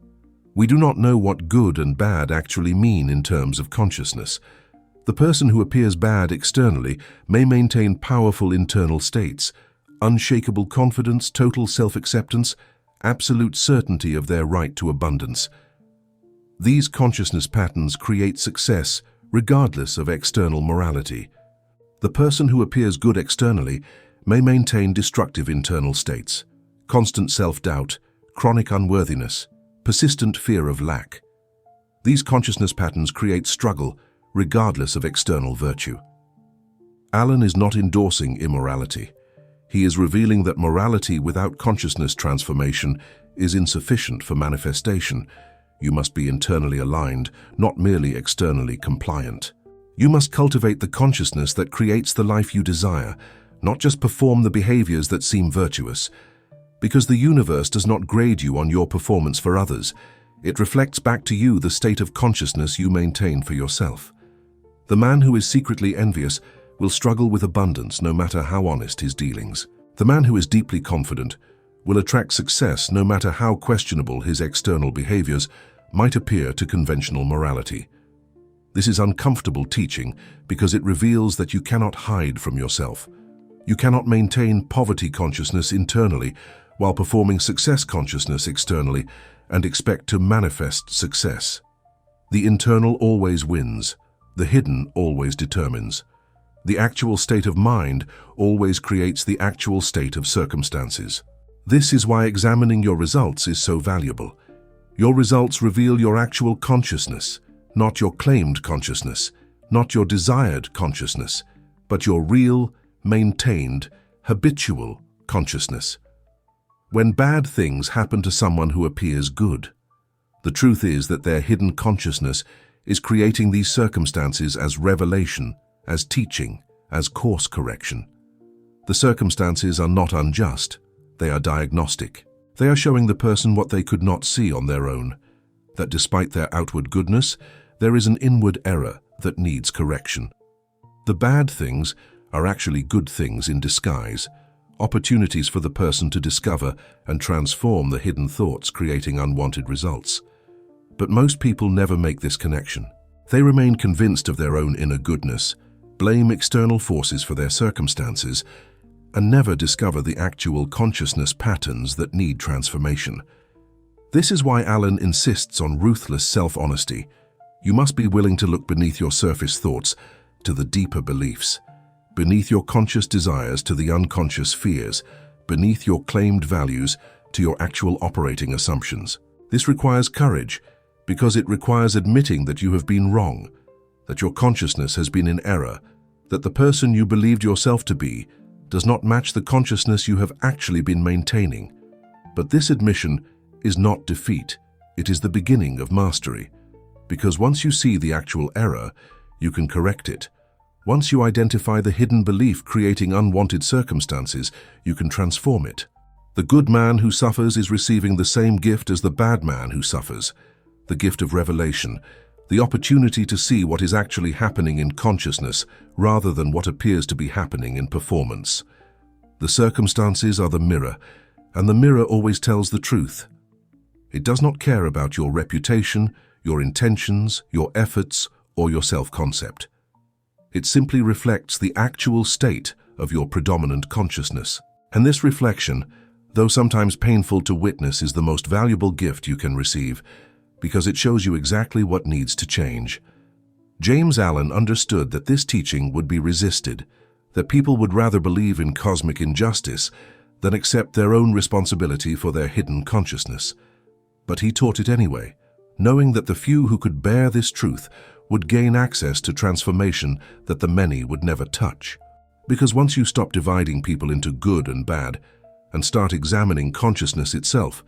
We do not know what good and bad actually mean in terms of consciousness. The person who appears bad externally may maintain powerful internal states, unshakable confidence, total self-acceptance, absolute certainty of their right to abundance. These consciousness patterns create success regardless of external morality. The person who appears good externally may maintain destructive internal states, constant self-doubt, chronic unworthiness, persistent fear of lack. These consciousness patterns create struggle regardless of external virtue. Alan is not endorsing immorality. He is revealing that morality without consciousness transformation is insufficient for manifestation. You must be internally aligned, not merely externally compliant. You must cultivate the consciousness that creates the life you desire, not just perform the behaviors that seem virtuous. Because the universe does not grade you on your performance for others. It reflects back to you the state of consciousness you maintain for yourself. The man who is secretly envious will struggle with abundance no matter how honest his dealings. The man who is deeply confident will attract success no matter how questionable his external behaviors might appear to conventional morality. This is uncomfortable teaching because it reveals that you cannot hide from yourself. You cannot maintain poverty consciousness internally while performing success consciousness externally and expect to manifest success. The internal always wins. The hidden always determines. The actual state of mind always creates the actual state of circumstances. This is why examining your results is so valuable. Your results reveal your actual consciousness, not your claimed consciousness, not your desired consciousness, but your real, maintained, habitual consciousness. When bad things happen to someone who appears good, the truth is that their hidden consciousness is creating these circumstances as revelation, as teaching, as course correction. The circumstances are not unjust, they are diagnostic. They are showing the person what they could not see on their own, that despite their outward goodness, there is an inward error that needs correction. The bad things are actually good things in disguise, opportunities for the person to discover and transform the hidden thoughts creating unwanted results. But most people never make this connection. They remain convinced of their own inner goodness, blame external forces for their circumstances, and never discover the actual consciousness patterns that need transformation. This is why Alan insists on ruthless self-honesty. You must be willing to look beneath your surface thoughts to the deeper beliefs, beneath your conscious desires to the unconscious fears, beneath your claimed values to your actual operating assumptions. This requires courage, because it requires admitting that you have been wrong, that your consciousness has been in error, that the person you believed yourself to be does not match the consciousness you have actually been maintaining. But this admission is not defeat, it is the beginning of mastery, because once you see the actual error, you can correct it. Once you identify the hidden belief creating unwanted circumstances, you can transform it. The good man who suffers is receiving the same gift as the bad man who suffers, the gift of revelation, the opportunity to see what is actually happening in consciousness rather than what appears to be happening in performance. The circumstances are the mirror, and the mirror always tells the truth. It does not care about your reputation, your intentions, your efforts, or your self-concept. It simply reflects the actual state of your predominant consciousness. And this reflection, though sometimes painful to witness, is the most valuable gift you can receive, because it shows you exactly what needs to change. James Allen understood that this teaching would be resisted, that people would rather believe in cosmic injustice than accept their own responsibility for their hidden consciousness. But he taught it anyway, knowing that the few who could bear this truth would gain access to transformation that the many would never touch. Because once you stop dividing people into good and bad and start examining consciousness itself,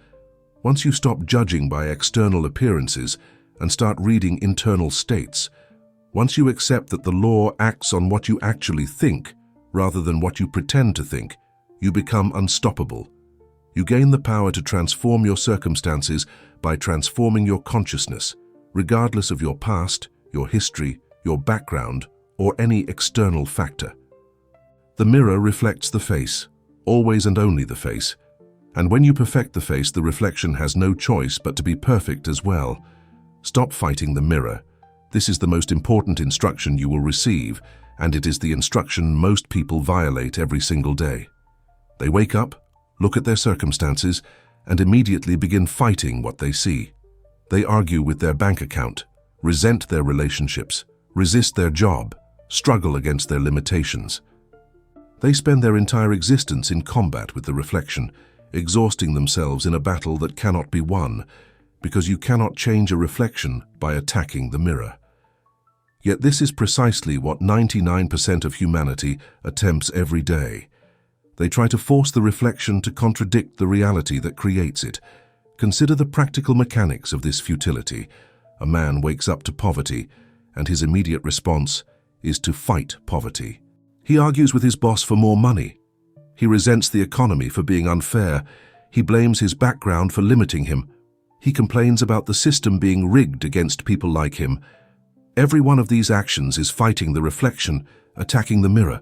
once you stop judging by external appearances and start reading internal states, once you accept that the law acts on what you actually think rather than what you pretend to think, you become unstoppable. You gain the power to transform your circumstances by transforming your consciousness, regardless of your past, your history, your background, or any external factor. The mirror reflects the face, always and only the face. And when you perfect the face, the reflection has no choice but to be perfect as well. Stop fighting the mirror. This is the most important instruction you will receive, and it is the instruction most people violate every single day. They wake up, look at their circumstances, and immediately begin fighting what they see. They argue with their bank account, resent their relationships, resist their job, struggle against their limitations. They spend their entire existence in combat with the reflection, exhausting themselves in a battle that cannot be won, because you cannot change a reflection by attacking the mirror. Yet this is precisely what 99% of humanity attempts every day. They try to force the reflection to contradict the reality that creates it. Consider the practical mechanics of this futility. A man wakes up to poverty, and his immediate response is to fight poverty. He argues with his boss for more money. He resents the economy for being unfair. He blames his background for limiting him. He complains about the system being rigged against people like him. Every one of these actions is fighting the reflection, attacking the mirror,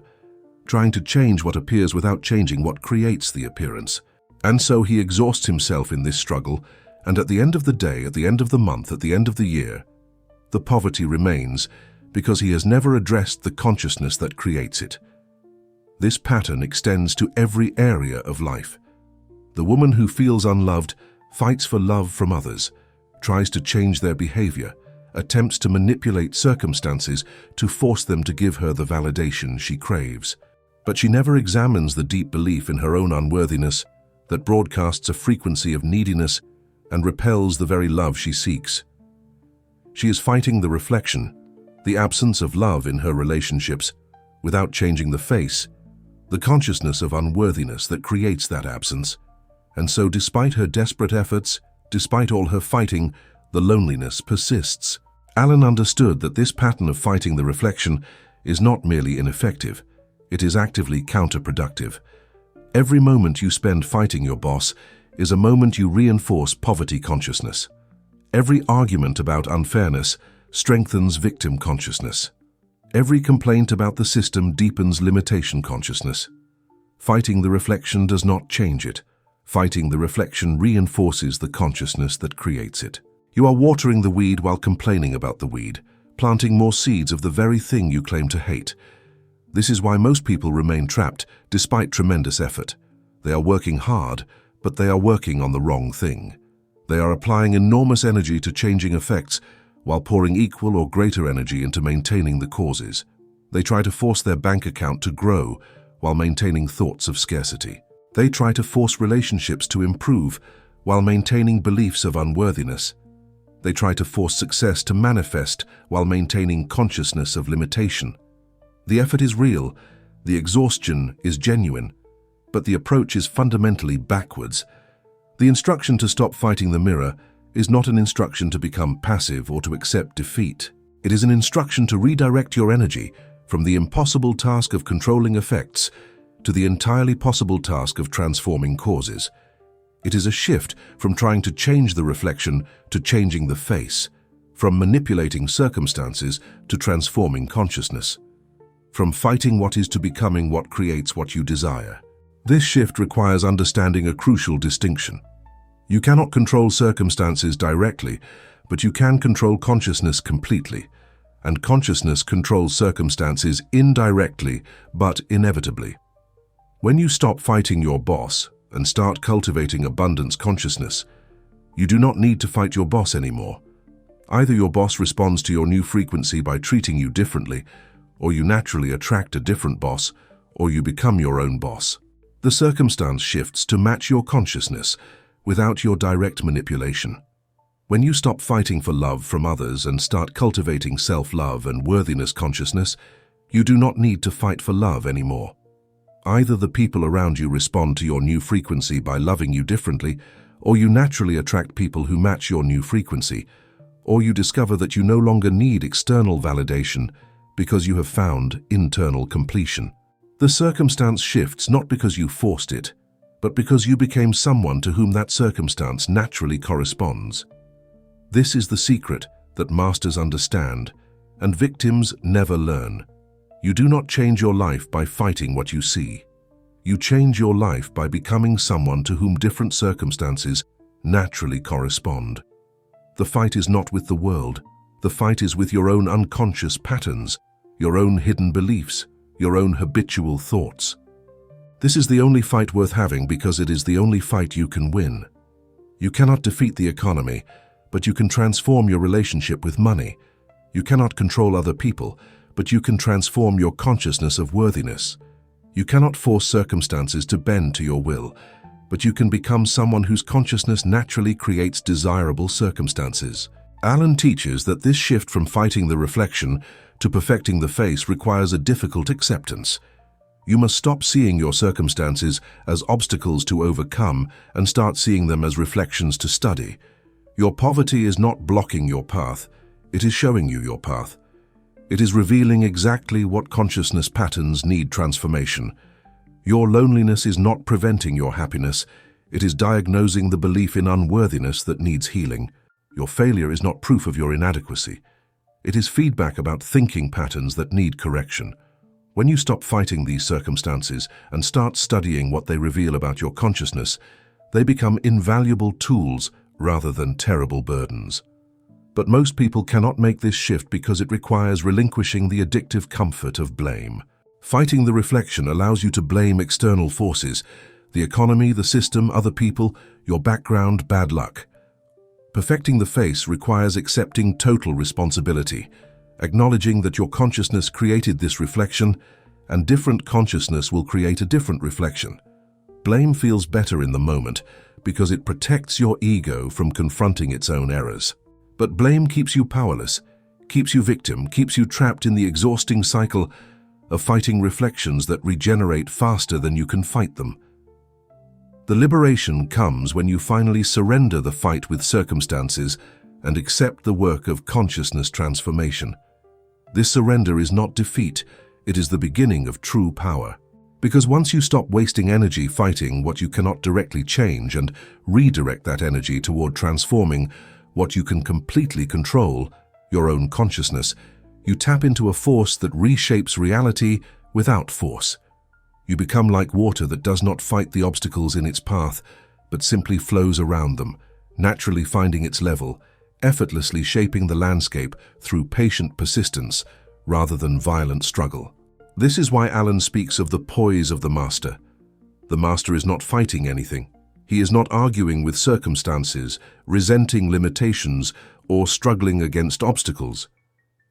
trying to change what appears without changing what creates the appearance. And so he exhausts himself in this struggle, and at the end of the day, at the end of the month, at the end of the year, the poverty remains because he has never addressed the consciousness that creates it. This pattern extends to every area of life. The woman who feels unloved fights for love from others, tries to change their behavior, attempts to manipulate circumstances to force them to give her the validation she craves. But she never examines the deep belief in her own unworthiness that broadcasts a frequency of neediness and repels the very love she seeks. She is fighting the reflection, the absence of love in her relationships, without changing the face, the consciousness of unworthiness that creates that absence. And so despite her desperate efforts, despite all her fighting, the loneliness persists. Alan understood that this pattern of fighting the reflection is not merely ineffective, it is actively counterproductive. Every moment you spend fighting your boss is a moment you reinforce poverty consciousness. Every argument about unfairness strengthens victim consciousness. Every complaint about the system deepens limitation consciousness. Fighting the reflection does not change it. Fighting the reflection reinforces the consciousness that creates it. You are watering the weed while complaining about the weed, planting more seeds of the very thing you claim to hate. This is why most people remain trapped despite tremendous effort. They are working hard, but they are working on the wrong thing. They are applying enormous energy to changing effects while pouring equal or greater energy into maintaining the causes. They try to force their bank account to grow while maintaining thoughts of scarcity. They try to force relationships to improve while maintaining beliefs of unworthiness. They try to force success to manifest while maintaining consciousness of limitation. The effort is real, the exhaustion is genuine, but the approach is fundamentally backwards. The instruction to stop fighting the mirror is not an instruction to become passive or to accept defeat. It is an instruction to redirect your energy from the impossible task of controlling effects to the entirely possible task of transforming causes. It is a shift from trying to change the reflection to changing the face, from manipulating circumstances to transforming consciousness, from fighting what is to becoming what creates what you desire. This shift requires understanding a crucial distinction. You cannot control circumstances directly, but you can control consciousness completely, and consciousness controls circumstances indirectly but inevitably. When you stop fighting your boss and start cultivating abundance consciousness, you do not need to fight your boss anymore. Either your boss responds to your new frequency by treating you differently, or you naturally attract a different boss, or you become your own boss. The circumstance shifts to match your consciousness without your direct manipulation. When you stop fighting for love from others and start cultivating self-love and worthiness consciousness, you do not need to fight for love anymore. Either the people around you respond to your new frequency by loving you differently, or you naturally attract people who match your new frequency, or you discover that you no longer need external validation because you have found internal completion. The circumstance shifts not because you forced it, but because you became someone to whom that circumstance naturally corresponds. This is the secret that masters understand and victims never learn. You do not change your life by fighting what you see. You change your life by becoming someone to whom different circumstances naturally correspond. The fight is not with the world. The fight is with your own unconscious patterns, your own hidden beliefs, your own habitual thoughts. This is the only fight worth having because it is the only fight you can win. You cannot defeat the economy, but you can transform your relationship with money. You cannot control other people, but you can transform your consciousness of worthiness. You cannot force circumstances to bend to your will, but you can become someone whose consciousness naturally creates desirable circumstances. Alan teaches that this shift from fighting the reflection to perfecting the face requires a difficult acceptance. You must stop seeing your circumstances as obstacles to overcome and start seeing them as reflections to study. Your poverty is not blocking your path, it is showing you your path. It is revealing exactly what consciousness patterns need transformation. Your loneliness is not preventing your happiness, it is diagnosing the belief in unworthiness that needs healing. Your failure is not proof of your inadequacy. It is feedback about thinking patterns that need correction. When you stop fighting these circumstances and start studying what they reveal about your consciousness, they become invaluable tools rather than terrible burdens. But most people cannot make this shift because it requires relinquishing the addictive comfort of blame. Fighting the reflection allows you to blame external forces, the economy, the system, other people, your background, bad luck. Perfecting the face requires accepting total responsibility, acknowledging that your consciousness created this reflection, and different consciousness will create a different reflection. Blame feels better in the moment because it protects your ego from confronting its own errors. But blame keeps you powerless, keeps you victim, keeps you trapped in the exhausting cycle of fighting reflections that regenerate faster than you can fight them. The liberation comes when you finally surrender the fight with circumstances and accept the work of consciousness transformation. This surrender is not defeat, it is the beginning of true power. Because once you stop wasting energy fighting what you cannot directly change and redirect that energy toward transforming what you can completely control, your own consciousness, you tap into a force that reshapes reality without force. You become like water that does not fight the obstacles in its path, but simply flows around them, naturally finding its level, effortlessly shaping the landscape through patient persistence rather than violent struggle. This is why Alan speaks of the poise of the master. The master is not fighting anything. He is not arguing with circumstances, resenting limitations, or struggling against obstacles.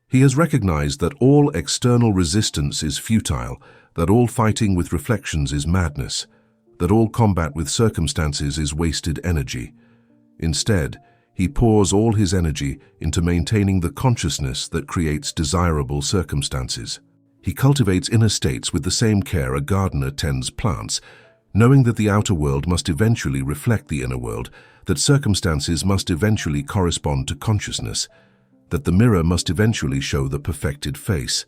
He has recognized that all external resistance is futile, that all fighting with reflections is madness, that all combat with circumstances is wasted energy. Instead, he pours all his energy into maintaining the consciousness that creates desirable circumstances. He cultivates inner states with the same care a gardener tends plants, knowing that the outer world must eventually reflect the inner world, that circumstances must eventually correspond to consciousness, that the mirror must eventually show the perfected face.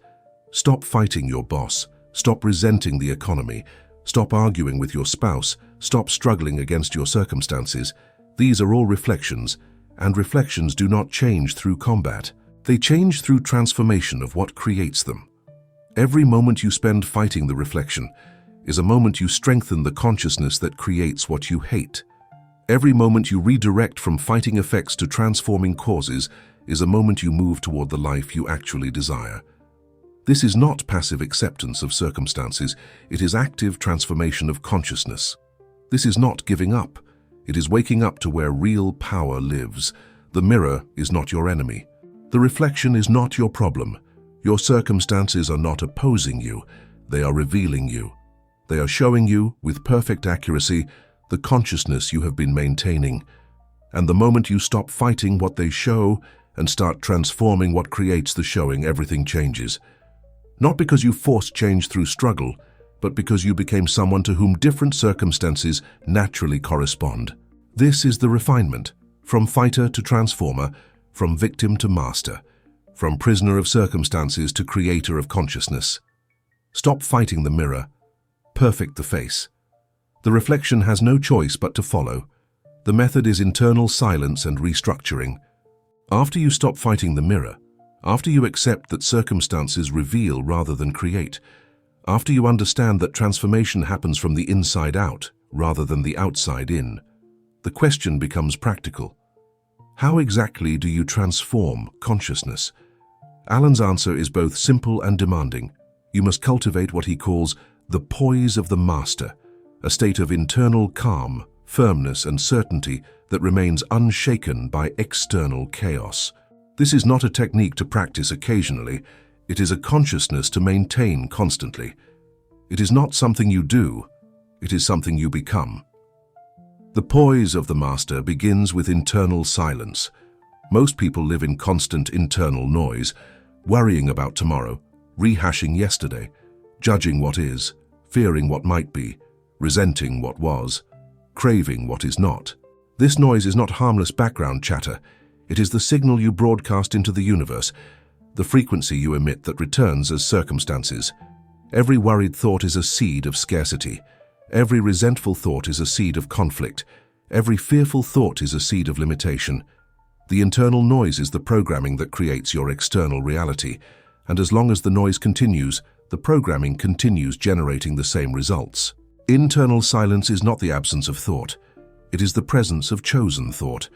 Stop fighting your boss. Stop resenting the economy. Stop arguing with your spouse. Stop struggling against your circumstances. These are all reflections, and reflections do not change through combat. They change through transformation of what creates them. Every moment you spend fighting the reflection is a moment you strengthen the consciousness that creates what you hate. Every moment you redirect from fighting effects to transforming causes is a moment you move toward the life you actually desire. This is not passive acceptance of circumstances, it is active transformation of consciousness. This is not giving up, it is waking up to where real power lives. The mirror is not your enemy. The reflection is not your problem. Your circumstances are not opposing you, they are revealing you. They are showing you, with perfect accuracy, the consciousness you have been maintaining. And the moment you stop fighting what they show and start transforming what creates the showing, everything changes. Not because you forced change through struggle, but because you became someone to whom different circumstances naturally correspond. This is the refinement, from fighter to transformer, from victim to master, from prisoner of circumstances to creator of consciousness. Stop fighting the mirror, perfect the face. The reflection has no choice but to follow. The method is internal silence and restructuring. After you stop fighting the mirror, after you accept that circumstances reveal rather than create, after you understand that transformation happens from the inside out rather than the outside in, the question becomes practical. How exactly do you transform consciousness? Alan's answer is both simple and demanding. You must cultivate what he calls the poise of the master, a state of internal calm, firmness, and certainty that remains unshaken by external chaos. This is not a technique to practice occasionally, it is a consciousness to maintain constantly. It is not something you do, it is something you become. The poise of the master begins with internal silence. Most people live in constant internal noise, worrying about tomorrow, rehashing yesterday, judging what is, fearing what might be, resenting what was, craving what is not. This noise is not harmless background chatter. It is the signal you broadcast into the universe, the frequency you emit that returns as circumstances. Every worried thought is a seed of scarcity. Every resentful thought is a seed of conflict. Every fearful thought is a seed of limitation. The internal noise is the programming that creates your external reality, and as long as the noise continues, the programming continues generating the same results. Internal silence is not the absence of thought. It is the presence of chosen thought.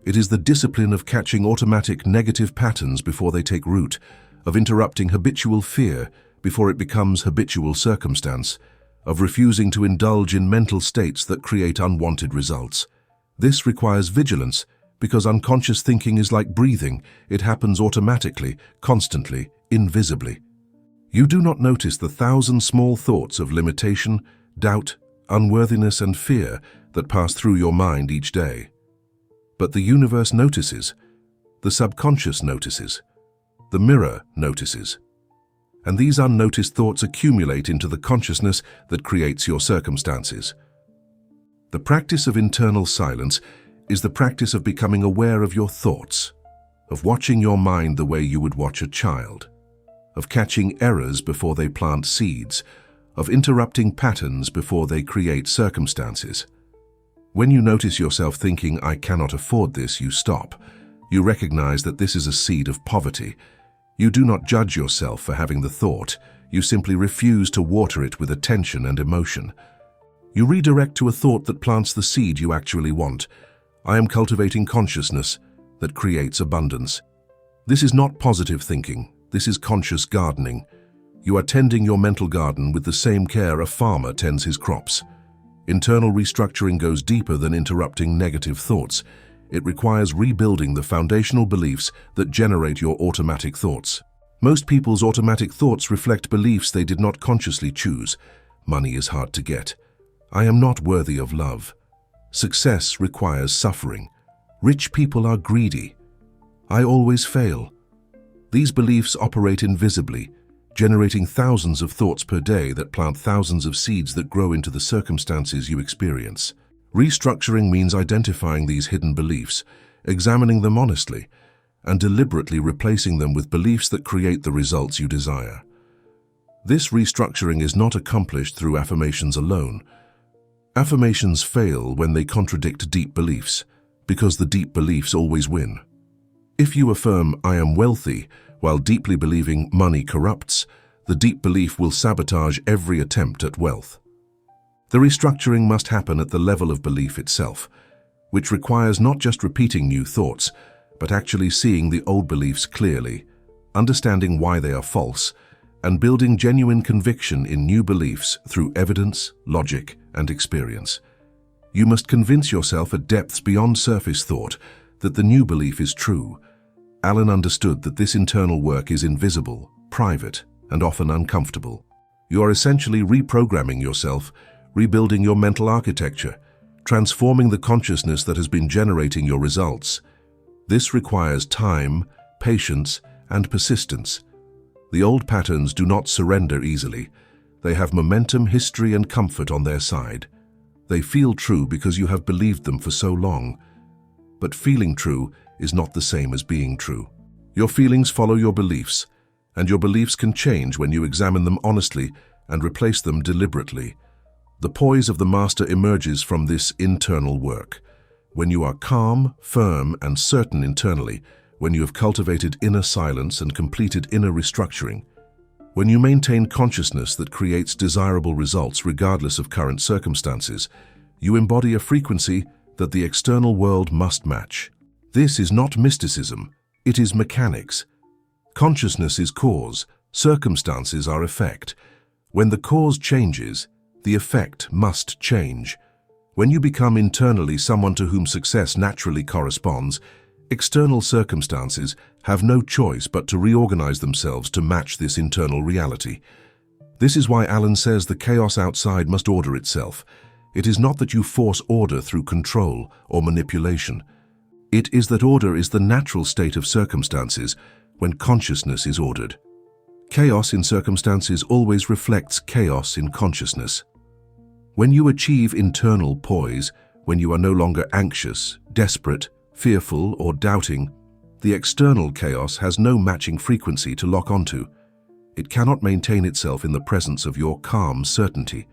It is the discipline of catching automatic negative patterns before they take root, of interrupting habitual fear before it becomes habitual circumstance, of refusing to indulge in mental states that create unwanted results. This requires vigilance because unconscious thinking is like breathing. It happens automatically, constantly, invisibly. You do not notice the 1,000 small thoughts of limitation, doubt, unworthiness, and fear that pass through your mind each day. But the universe notices. The subconscious notices. The mirror notices. And these unnoticed thoughts accumulate into the consciousness that creates your circumstances. The practice of internal silence is the practice of becoming aware of your thoughts, of watching your mind the way you would watch a child, of catching errors before they plant seeds, of interrupting patterns before they create circumstances. When you notice yourself thinking, "I cannot afford this," you stop. You recognize that this is a seed of poverty. You do not judge yourself for having the thought. You simply refuse to water it with attention and emotion. You redirect to a thought that plants the seed you actually want. I am cultivating consciousness that creates abundance. This is not positive thinking. This is conscious gardening. You are tending your mental garden with the same care a farmer tends his crops. Internal restructuring goes deeper than interrupting negative thoughts. It requires rebuilding the foundational beliefs that generate your automatic thoughts. Most people's automatic thoughts reflect beliefs they did not consciously choose. Money is hard to get. I am not worthy of love. Success requires suffering. Rich people are greedy. I always fail. These beliefs operate invisibly, generating thousands of thoughts per day that plant thousands of seeds that grow into the circumstances you experience. Restructuring means identifying these hidden beliefs, examining them honestly, and deliberately replacing them with beliefs that create the results you desire. This restructuring is not accomplished through affirmations alone. Affirmations fail when they contradict deep beliefs, because the deep beliefs always win. If you affirm, "I am wealthy," while deeply believing money corrupts, the deep belief will sabotage every attempt at wealth. The restructuring must happen at the level of belief itself, which requires not just repeating new thoughts, but actually seeing the old beliefs clearly, understanding why they are false, and building genuine conviction in new beliefs through evidence, logic, and experience. You must convince yourself at depths beyond surface thought that the new belief is true. Alan understood that this internal work is invisible, private, and often uncomfortable. You are essentially reprogramming yourself, rebuilding your mental architecture, transforming the consciousness that has been generating your results. This requires time, patience, and persistence. The old patterns do not surrender easily. They have momentum, history, and comfort on their side. They feel true because you have believed them for so long. But feeling true is not the same as being true. Your feelings follow your beliefs, and your beliefs can change when you examine them honestly and replace them deliberately. The poise of the master emerges from this internal work. When you are calm, firm, and certain internally, when you have cultivated inner silence and completed inner restructuring, when you maintain consciousness that creates desirable results regardless of current circumstances, you embody a frequency that the external world must match. This is not mysticism, it is mechanics. Consciousness is cause, circumstances are effect. When the cause changes, the effect must change. When you become internally someone to whom success naturally corresponds, external circumstances have no choice but to reorganize themselves to match this internal reality. This is why Alan says the chaos outside must order itself. It is not that you force order through control or manipulation. It is that order is the natural state of circumstances when consciousness is ordered. Chaos in circumstances always reflects chaos in consciousness. When you achieve internal poise, when you are no longer anxious, desperate, fearful, or doubting, the external chaos has no matching frequency to lock onto. It cannot maintain itself in the presence of your calm certainty.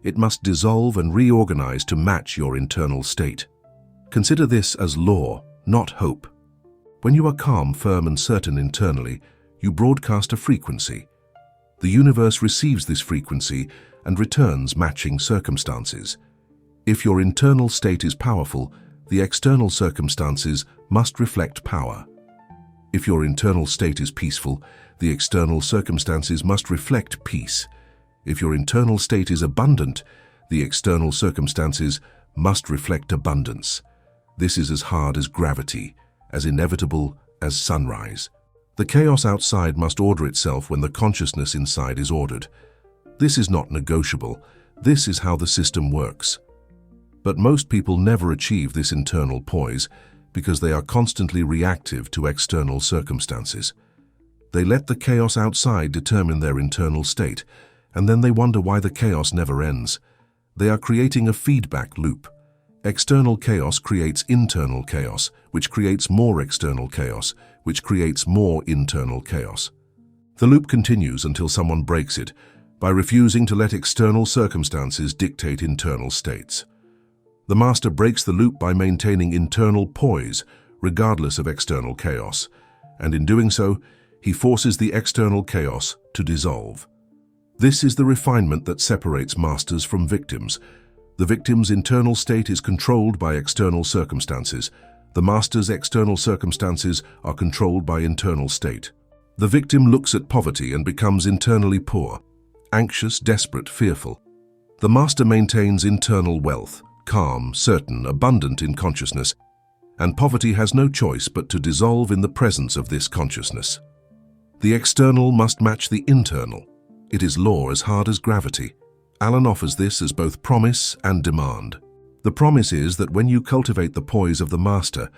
It must dissolve and reorganize to match your internal state. Consider this as law, not hope. When you are calm, firm, and certain internally, you broadcast a frequency. The universe receives this frequency and returns matching circumstances. If your internal state is powerful, the external circumstances must reflect power. If your internal state is peaceful, the external circumstances must reflect peace. If your internal state is abundant, the external circumstances must reflect abundance. This is as hard as gravity, as inevitable as sunrise. The chaos outside must order itself when the consciousness inside is ordered. This is not negotiable. This is how the system works. But most people never achieve this internal poise because they are constantly reactive to external circumstances. They let the chaos outside determine their internal state, and then they wonder why the chaos never ends. They are creating a feedback loop. External chaos creates internal chaos, which creates more external chaos, which creates more internal chaos. The loop continues until someone breaks it by refusing to let external circumstances dictate internal states. The master breaks the loop by maintaining internal poise, regardless of external chaos, and in doing so, he forces the external chaos to dissolve. This is the refinement that separates masters from victims. The victim's internal state is controlled by external circumstances. The master's external circumstances are controlled by internal state. The victim looks at poverty and becomes internally poor, anxious, desperate, fearful. The master maintains internal wealth, calm, certain, abundant in consciousness, and poverty has no choice but to dissolve in the presence of this consciousness. The external must match the internal. It is law as hard as gravity. Alan offers this as both promise and demand. The promise is that when you cultivate the poise of the master,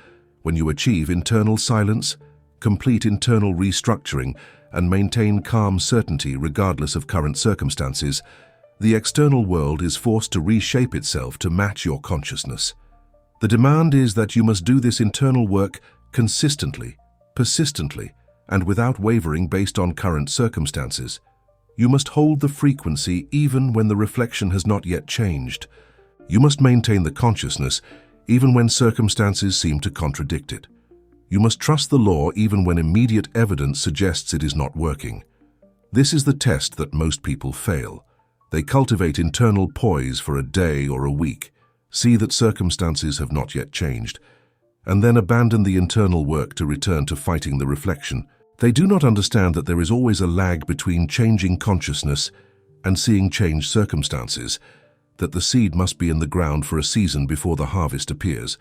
when you achieve internal silence, complete internal restructuring, and maintain calm certainty regardless of current circumstances, the external world is forced to reshape itself to match your consciousness. The demand is that you must do this internal work consistently, persistently, and without wavering based on current circumstances. You must hold the frequency even when the reflection has not yet changed. You must maintain the consciousness even when circumstances seem to contradict it. You must trust the law even when immediate evidence suggests it is not working. This is the test that most people fail. They cultivate internal poise for a day or a week, see that circumstances have not yet changed, and then abandon the internal work to return to fighting the reflection. They do not understand that there is always a lag between changing consciousness and seeing changed circumstances, that the seed must be in the ground for a season before the harvest appears,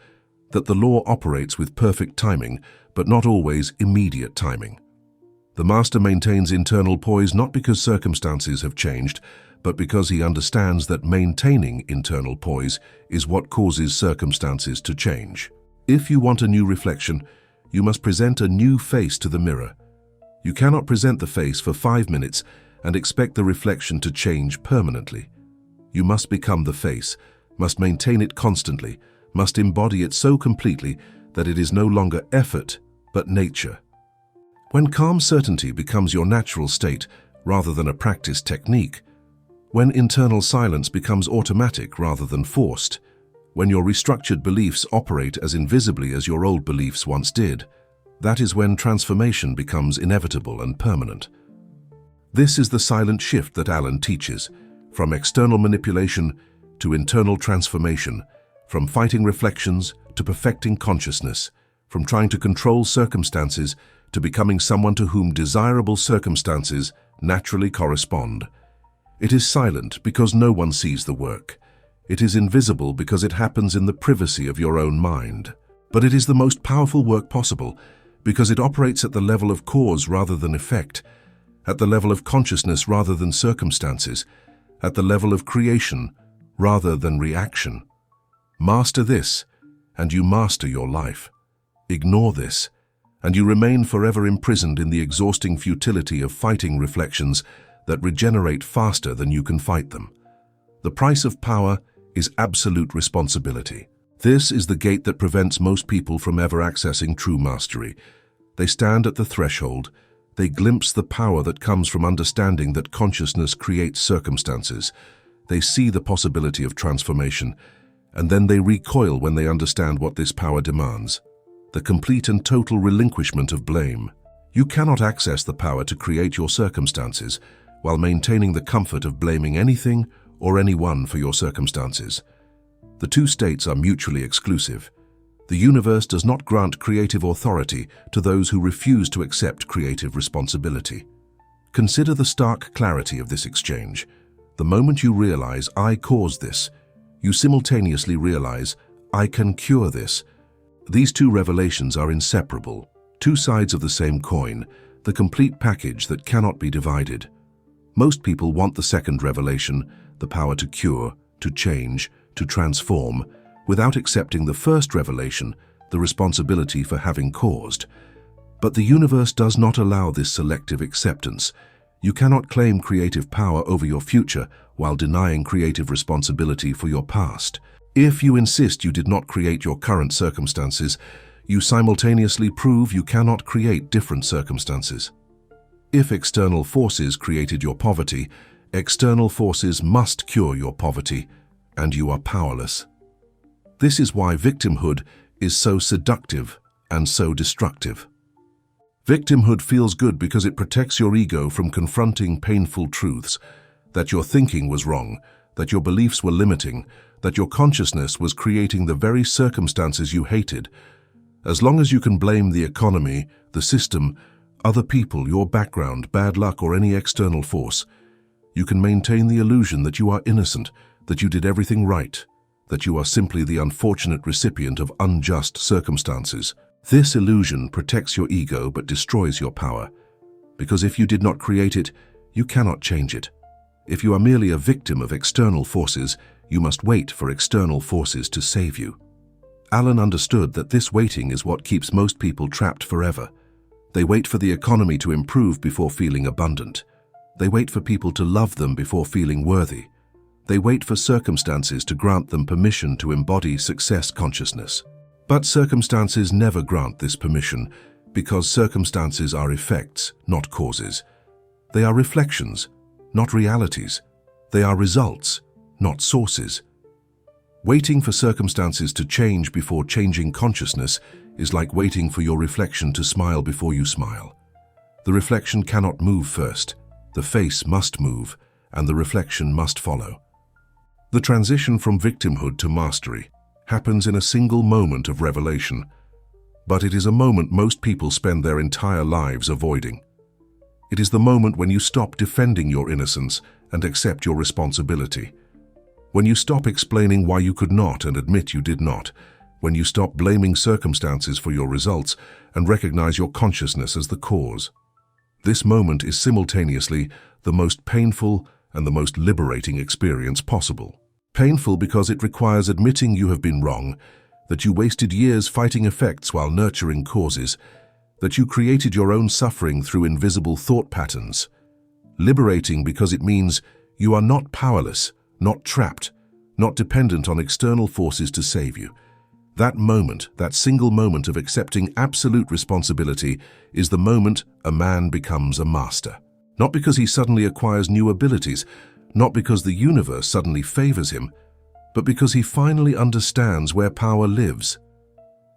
that the law operates with perfect timing, but not always immediate timing. The master maintains internal poise not because circumstances have changed, but because he understands that maintaining internal poise is what causes circumstances to change. If you want a new reflection, you must present a new face to the mirror. You cannot present the face for 5 minutes and expect the reflection to change permanently. You must become the face, must maintain it constantly, must embody it so completely that it is no longer effort, but nature. When calm certainty becomes your natural state rather than a practiced technique, when internal silence becomes automatic rather than forced, when your restructured beliefs operate as invisibly as your old beliefs once did, that is when transformation becomes inevitable and permanent. This is the silent shift that Alan teaches, from external manipulation to internal transformation, from fighting reflections to perfecting consciousness, from trying to control circumstances to becoming someone to whom desirable circumstances naturally correspond. It is silent because no one sees the work. It is invisible because it happens in the privacy of your own mind. But it is the most powerful work possible because it operates at the level of cause rather than effect, at the level of consciousness rather than circumstances, at the level of creation rather than reaction. Master this, and you master your life. Ignore this, and you remain forever imprisoned in the exhausting futility of fighting reflections that regenerate faster than you can fight them. The price of power is absolute responsibility. This is the gate that prevents most people from ever accessing true mastery. They stand at the threshold. They glimpse the power that comes from understanding that consciousness creates circumstances. They see the possibility of transformation, and then they recoil when they understand what this power demands: the complete and total relinquishment of blame. You cannot access the power to create your circumstances while maintaining the comfort of blaming anything or anyone for your circumstances. The two states are mutually exclusive. The universe does not grant creative authority to those who refuse to accept creative responsibility. Consider the stark clarity of this exchange. The moment you realize, I caused this, you simultaneously realize, I can cure this. These two revelations are inseparable, two sides of the same coin, the complete package that cannot be divided. Most people want the second revelation, the power to cure, to change, to transform, without accepting the first revelation, the responsibility for having caused. But the universe does not allow this selective acceptance. You cannot claim creative power over your future while denying creative responsibility for your past. If you insist you did not create your current circumstances, you simultaneously prove you cannot create different circumstances. If external forces created your poverty, external forces must cure your poverty, and you are powerless. This is why victimhood is so seductive and so destructive. Victimhood feels good because it protects your ego from confronting painful truths, that your thinking was wrong, that your beliefs were limiting, that your consciousness was creating the very circumstances you hated. As long as you can blame the economy, the system, other people, your background, bad luck, or any external force, you can maintain the illusion that you are innocent, that you did everything right, that you are simply the unfortunate recipient of unjust circumstances. This illusion protects your ego but destroys your power, because if you did not create it, you cannot change it. If you are merely a victim of external forces, you must wait for external forces to save you. Alan understood that this waiting is what keeps most people trapped forever. They wait for the economy to improve before feeling abundant. They wait for people to love them before feeling worthy. They wait for circumstances to grant them permission to embody success consciousness. But circumstances never grant this permission, because circumstances are effects, not causes. They are reflections, not realities. They are results, not sources. Waiting for circumstances to change before changing consciousness is like waiting for your reflection to smile before you smile. The reflection cannot move first. The face must move, and the reflection must follow. The transition from victimhood to mastery happens in a single moment of revelation, but it is a moment most people spend their entire lives avoiding. It is the moment when you stop defending your innocence and accept your responsibility. When you stop explaining why you could not and admit you did not. When you stop blaming circumstances for your results and recognize your consciousness as the cause. This moment is simultaneously the most painful and the most liberating experience possible. Painful because it requires admitting you have been wrong, that you wasted years fighting effects while nurturing causes, that you created your own suffering through invisible thought patterns. Liberating because it means you are not powerless, not trapped, not dependent on external forces to save you. That moment, that single moment of accepting absolute responsibility, is the moment a man becomes a master. Not because he suddenly acquires new abilities, not because the universe suddenly favors him, but because he finally understands where power lives.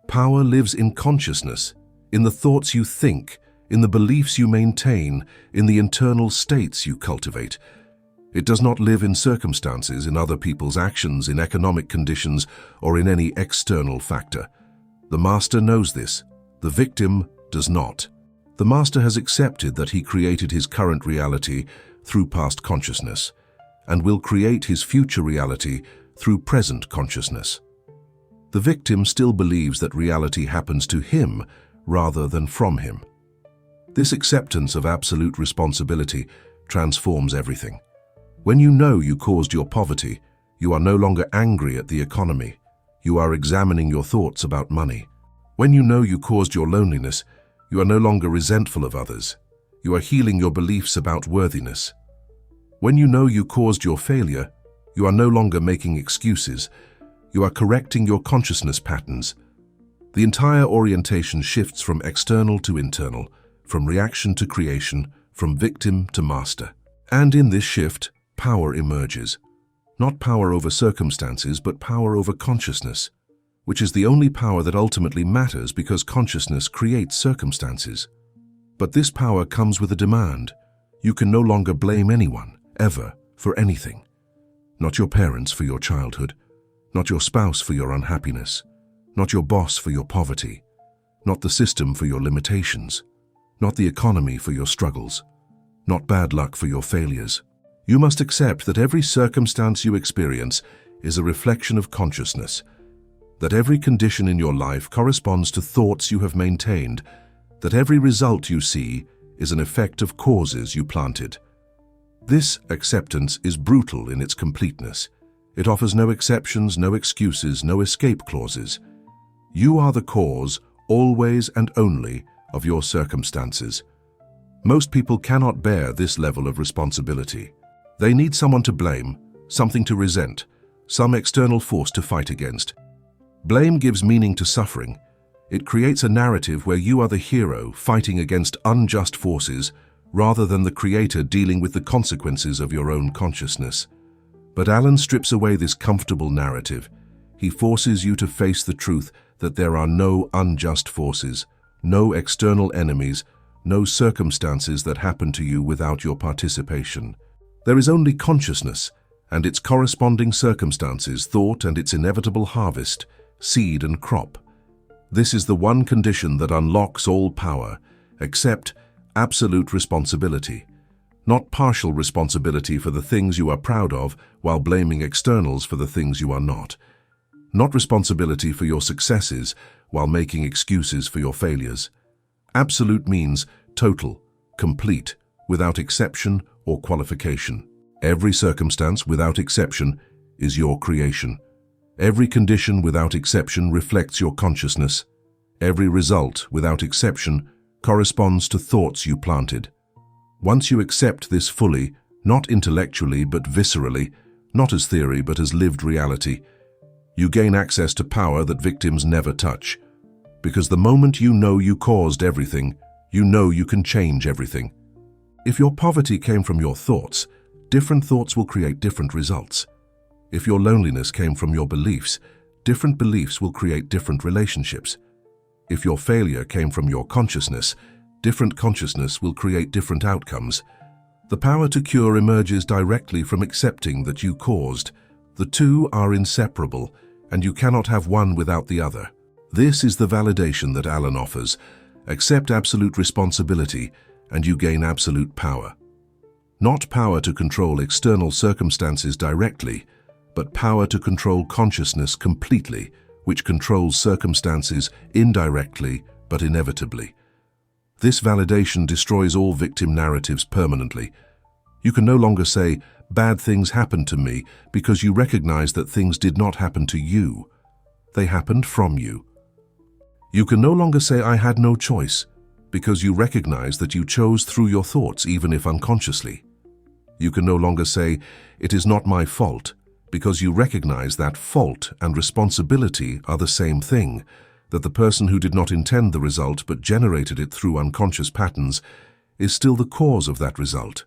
Power lives in consciousness, in the thoughts you think, in the beliefs you maintain, in the internal states you cultivate. It does not live in circumstances, in other people's actions, in economic conditions, or in any external factor. The master knows this. The victim does not. The master has accepted that he created his current reality through past consciousness, and will create his future reality through present consciousness. The victim still believes that reality happens to him rather than from him. This acceptance of absolute responsibility transforms everything. When you know you caused your poverty, you are no longer angry at the economy. You are examining your thoughts about money. When you know you caused your loneliness, you are no longer resentful of others. You are healing your beliefs about worthiness. When you know you caused your failure, you are no longer making excuses. You are correcting your consciousness patterns. The entire orientation shifts from external to internal, from reaction to creation, from victim to master. And in this shift, power emerges. Not power over circumstances, but power over consciousness, which is the only power that ultimately matters because consciousness creates circumstances. But this power comes with a demand. You can no longer blame anyone, ever, for anything. Not your parents for your childhood, not your spouse for your unhappiness, not your boss for your poverty, not the system for your limitations, not the economy for your struggles, not bad luck for your failures. You must accept that every circumstance you experience is a reflection of consciousness, that every condition in your life corresponds to thoughts you have maintained, that every result you see is an effect of causes you planted. This acceptance is brutal in its completeness. It offers no exceptions, no excuses, no escape clauses. You are the cause, always and only, of your circumstances. Most people cannot bear this level of responsibility. They need someone to blame, something to resent, some external force to fight against. Blame gives meaning to suffering. It creates a narrative where you are the hero fighting against unjust forces rather than the creator dealing with the consequences of your own consciousness. But Alan strips away this comfortable narrative. He forces you to face the truth that there are no unjust forces, no external enemies, no circumstances that happen to you without your participation. There is only consciousness and its corresponding circumstances, thought and its inevitable harvest, seed and crop. This is the one condition that unlocks all power, except absolute responsibility. Not partial responsibility for the things you are proud of while blaming externals for the things you are not. Not responsibility for your successes while making excuses for your failures. Absolute means total, complete, without exception or qualification. Every circumstance, without exception, is your creation. Every condition, without exception, reflects your consciousness. Every result, without exception, corresponds to thoughts you planted. Once you accept this fully, not intellectually but viscerally, not as theory but as lived reality, you gain access to power that victims never touch. Because the moment you know you caused everything, you know you can change everything. If your poverty came from your thoughts, different thoughts will create different results. If your loneliness came from your beliefs, different beliefs will create different relationships. If your failure came from your consciousness, different consciousness will create different outcomes. The power to cure emerges directly from accepting that you caused. The two are inseparable, and you cannot have one without the other. This is the validation that Alan offers. Accept absolute responsibility, and you gain absolute power. Not power to control external circumstances directly, but power to control consciousness completely, which controls circumstances indirectly but inevitably. This validation destroys all victim narratives permanently. You can no longer say, "Bad things happened to me," because you recognize that things did not happen to you. They happened from you. You can no longer say, "I had no choice," because you recognize that you chose through your thoughts, even if unconsciously. You can no longer say, "It is not my fault," because you recognize that fault and responsibility are the same thing, that the person who did not intend the result but generated it through unconscious patterns is still the cause of that result.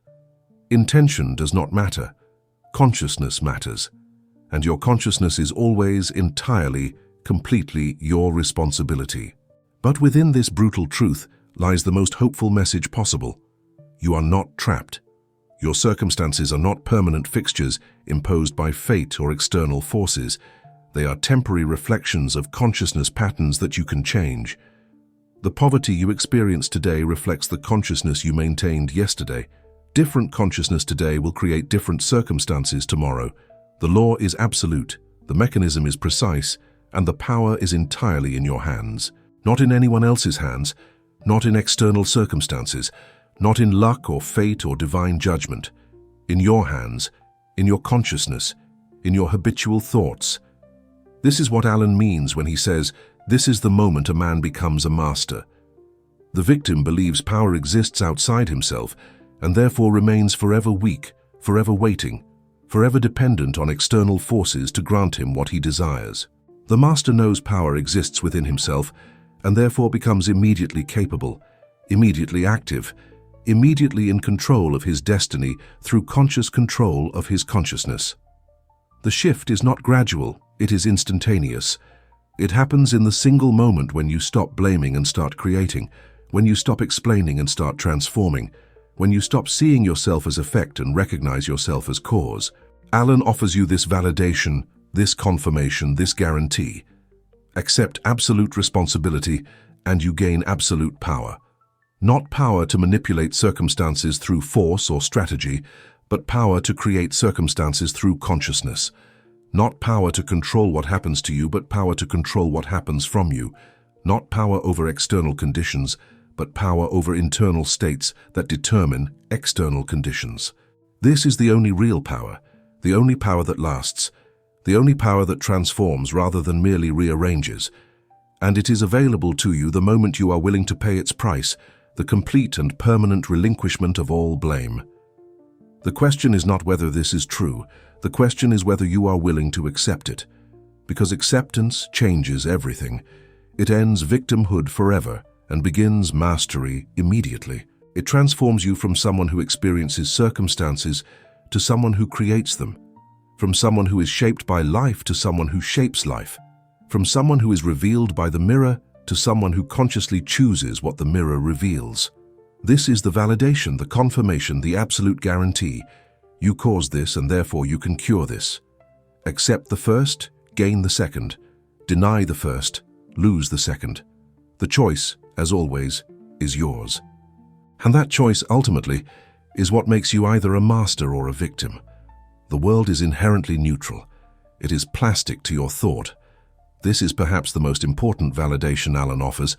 Intention does not matter. Consciousness matters. And your consciousness is always, entirely, completely your responsibility. But within this brutal truth lies the most hopeful message possible. You are not trapped. Your circumstances are not permanent fixtures imposed by fate or external forces. They are temporary reflections of consciousness patterns that you can change. The poverty you experience today reflects the consciousness you maintained yesterday. Different consciousness today will create different circumstances tomorrow. The law is absolute, the mechanism is precise, and the power is entirely in your hands. Not in anyone else's hands, not in external circumstances, not in luck or fate or divine judgment. In your hands, in your consciousness, in your habitual thoughts. This is what Alan means when he says, "This is the moment a man becomes a master." The victim believes power exists outside himself and therefore remains forever weak, forever waiting, forever dependent on external forces to grant him what he desires. The master knows power exists within himself and therefore becomes immediately capable, immediately active, immediately in control of his destiny through conscious control of his consciousness. The shift is not gradual, it is instantaneous. It happens in the single moment when you stop blaming and start creating, when you stop explaining and start transforming, when you stop seeing yourself as effect and recognize yourself as cause. Alan offers you this validation, this confirmation, this guarantee. Accept absolute responsibility and you gain absolute power. Not power to manipulate circumstances through force or strategy, but power to create circumstances through consciousness. Not power to control what happens to you, but power to control what happens from you. Not power over external conditions, but power over internal states that determine external conditions. This is the only real power, the only power that lasts, the only power that transforms rather than merely rearranges. and it is available to you the moment you are willing to pay its price, the complete and permanent relinquishment of all blame. The question is not whether this is true, the question is whether you are willing to accept it. Because acceptance changes everything. It ends victimhood forever and begins mastery immediately. It transforms you from someone who experiences circumstances to someone who creates them, from someone who is shaped by life to someone who shapes life, from someone who is revealed by the mirror to someone who consciously chooses what the mirror reveals. This is the validation, the confirmation, the absolute guarantee. You caused this and therefore you can cure this. Accept the first, gain the second. Deny the first, lose the second. The choice, as always, is yours. And that choice, ultimately, is what makes you either a master or a victim. The world is inherently neutral. It is plastic to your thought. This is perhaps the most important validation Alan offers,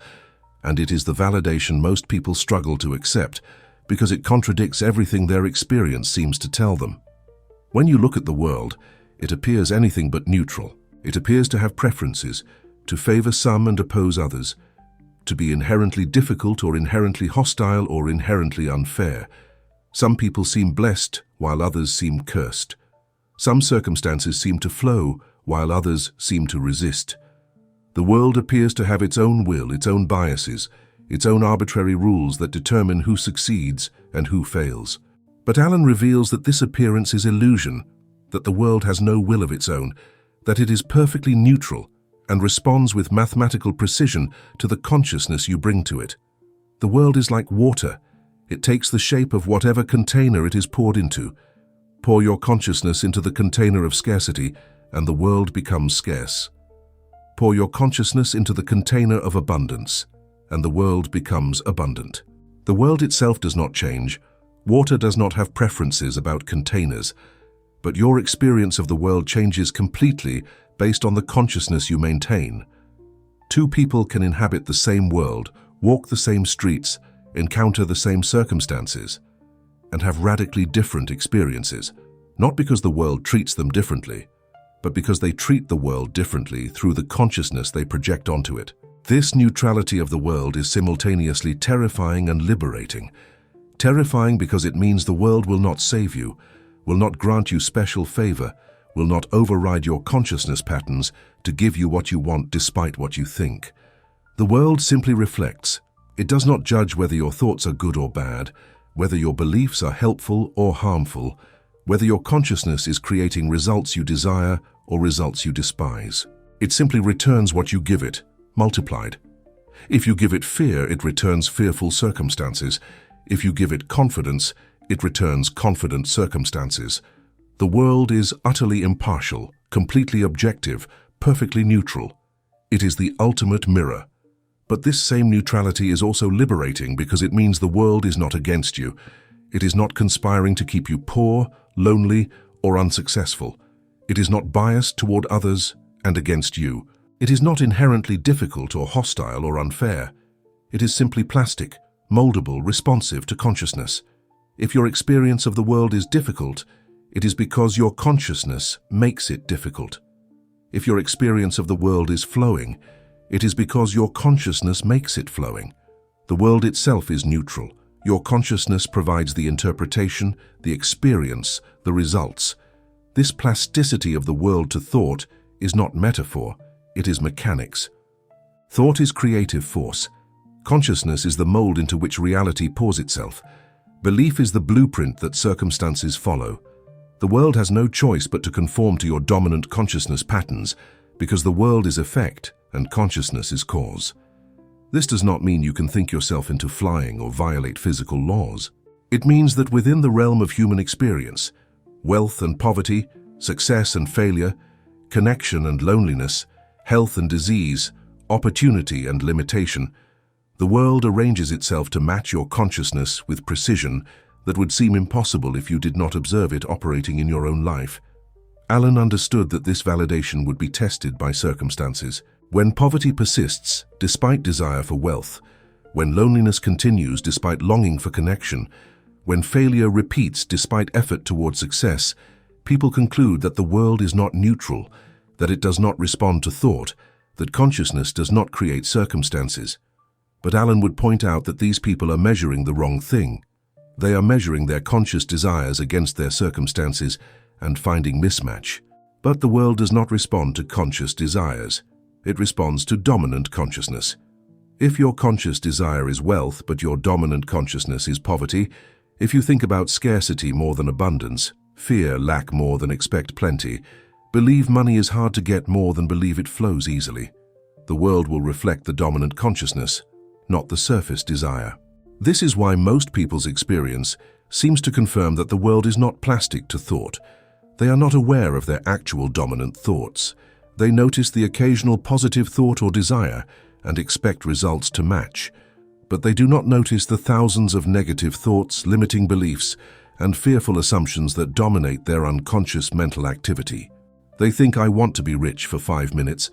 and it is the validation most people struggle to accept because it contradicts everything their experience seems to tell them. When you look at the world, it appears anything but neutral. It appears to have preferences, to favor some and oppose others, to be inherently difficult or inherently hostile or inherently unfair. Some people seem blessed while others seem cursed. Some circumstances seem to flow while others seem to resist. The world appears to have its own will, its own biases, its own arbitrary rules that determine who succeeds and who fails. But Alan reveals that this appearance is illusion, that the world has no will of its own, that it is perfectly neutral and responds with mathematical precision to the consciousness you bring to it. The world is like water. It takes the shape of whatever container it is poured into. Pour your consciousness into the container of scarcity, and the world becomes scarce. Pour your consciousness into the container of abundance, and the world becomes abundant. The world itself does not change. Water does not have preferences about containers, but your experience of the world changes completely based on the consciousness you maintain. Two people can inhabit the same world, walk the same streets, encounter the same circumstances, and have radically different experiences, not because the world treats them differently, but because they treat the world differently through the consciousness they project onto it. This neutrality of the world is simultaneously terrifying and liberating. Terrifying because it means the world will not save you, will not grant you special favor, will not override your consciousness patterns to give you what you want despite what you think. The world simply reflects. It does not judge whether your thoughts are good or bad, whether your beliefs are helpful or harmful, whether your consciousness is creating results you desire or results you despise. It simply returns what you give it, multiplied. If you give it fear, it returns fearful circumstances. If you give it confidence, it returns confident circumstances. The world is utterly impartial, completely objective, perfectly neutral. It is the ultimate mirror. But this same neutrality is also liberating because it means the world is not against you. It is not conspiring to keep you poor, lonely, or unsuccessful. It is not biased toward others and against you. It is not inherently difficult or hostile or unfair. It is simply plastic, moldable, responsive to consciousness. If your experience of the world is difficult, it is because your consciousness makes it difficult. If your experience of the world is flowing, it is because your consciousness makes it flowing. The world itself is neutral. Your consciousness provides the interpretation, the experience, the results. This plasticity of the world to thought is not metaphor, it is mechanics. Thought is creative force. Consciousness is the mold into which reality pours itself. Belief is the blueprint that circumstances follow. The world has no choice but to conform to your dominant consciousness patterns, because the world is effect and consciousness is cause. This does not mean you can think yourself into flying or violate physical laws. It means that within the realm of human experience, wealth and poverty, success and failure, connection and loneliness, health and disease, opportunity and limitation, the world arranges itself to match your consciousness with precision that would seem impossible if you did not observe it operating in your own life. Alan understood that this validation would be tested by circumstances. When poverty persists despite desire for wealth, when loneliness continues despite longing for connection, when failure repeats despite effort toward success, people conclude that the world is not neutral, that it does not respond to thought, that consciousness does not create circumstances. But Allen would point out that these people are measuring the wrong thing. They are measuring their conscious desires against their circumstances and finding mismatch. But the world does not respond to conscious desires. It responds to dominant consciousness. If your conscious desire is wealth, but your dominant consciousness is poverty, if you think about scarcity more than abundance, fear lack more than expect plenty, believe money is hard to get more than believe it flows easily, the world will reflect the dominant consciousness, not the surface desire. This is why most people's experience seems to confirm that the world is not plastic to thought. They are not aware of their actual dominant thoughts. They notice the occasional positive thought or desire and expect results to match. But they do not notice the thousands of negative thoughts, limiting beliefs, and fearful assumptions that dominate their unconscious mental activity. They think, I want to be rich for 5 minutes,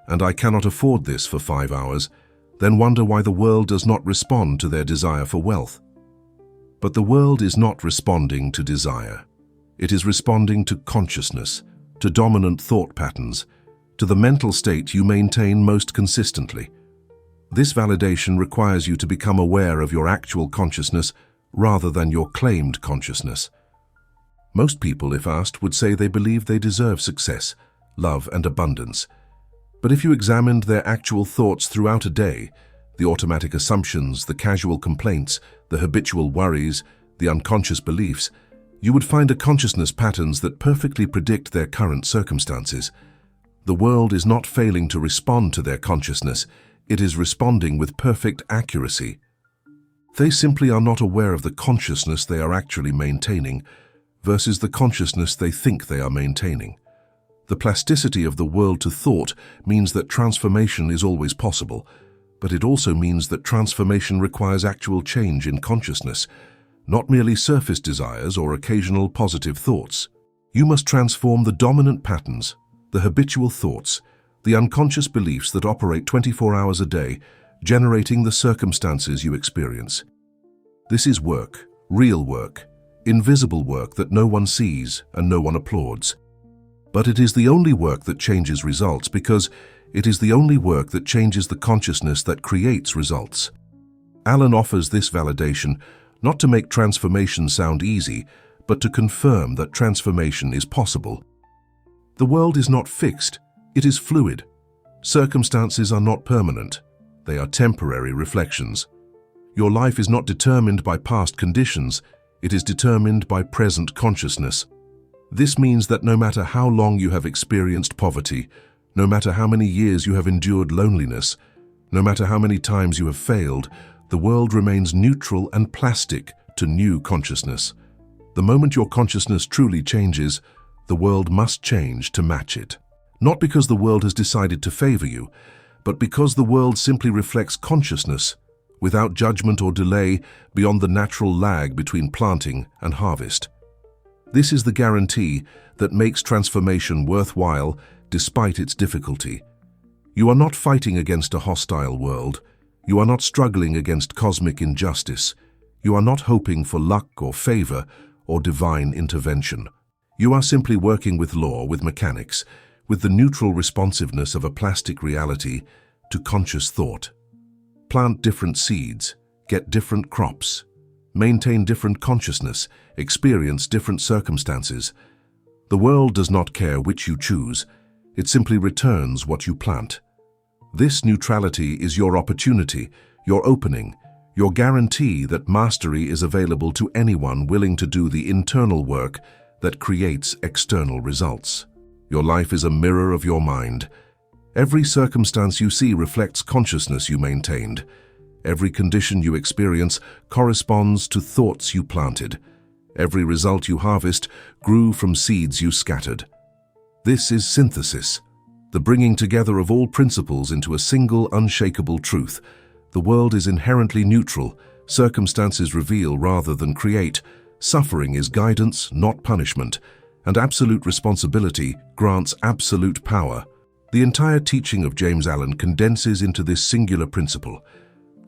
and I cannot afford this for 5 hours, then wonder why the world does not respond to their desire for wealth. But the world is not responding to desire. It is responding to consciousness, to dominant thought patterns, to the mental state you maintain most consistently. This validation requires you to become aware of your actual consciousness rather than your claimed consciousness. Most people, if asked, would say they believe they deserve success, love, and abundance. But if you examined their actual thoughts throughout a day, the automatic assumptions, the casual complaints, the habitual worries, the unconscious beliefs, you would find a consciousness patterns that perfectly predict their current circumstances. The world is not failing to respond to their consciousness, it is responding with perfect accuracy. They simply are not aware of the consciousness they are actually maintaining versus the consciousness they think they are maintaining. The plasticity of the world to thought means that transformation is always possible, but it also means that transformation requires actual change in consciousness, not merely surface desires or occasional positive thoughts. You must transform the dominant patterns, the habitual thoughts, the unconscious beliefs that operate 24 hours a day, generating the circumstances you experience. This is work, real work, invisible work that no one sees and no one applauds. But it is the only work that changes results because it is the only work that changes the consciousness that creates results. Allen offers this validation not to make transformation sound easy, but to confirm that transformation is possible. The world is not fixed, it is fluid. Circumstances are not permanent, they are temporary reflections. Your life is not determined by past conditions, it is determined by present consciousness. This means that no matter how long you have experienced poverty, no matter how many years you have endured loneliness, no matter how many times you have failed, the world remains neutral and plastic to new consciousness. The moment your consciousness truly changes, the world must change to match it. Not because the world has decided to favor you, but because the world simply reflects consciousness, without judgment or delay beyond the natural lag between planting and harvest. This is the guarantee that makes transformation worthwhile despite its difficulty. You are not fighting against a hostile world. You are not struggling against cosmic injustice. You are not hoping for luck or favor or divine intervention. You are simply working with law, with mechanics, with the neutral responsiveness of a plastic reality to conscious thought. Plant different seeds, get different crops, maintain different consciousness, experience different circumstances. The world does not care which you choose, it simply returns what you plant. This neutrality is your opportunity, your opening, your guarantee that mastery is available to anyone willing to do the internal work that creates external results. Your life is a mirror of your mind. Every circumstance you see reflects consciousness you maintained. Every condition you experience corresponds to thoughts you planted. Every result you harvest grew from seeds you scattered. This is synthesis, the bringing together of all principles into a single unshakable truth. The world is inherently neutral, circumstances reveal rather than create, suffering is guidance, not punishment, and absolute responsibility grants absolute power. The entire teaching of James Allen condenses into this singular principle.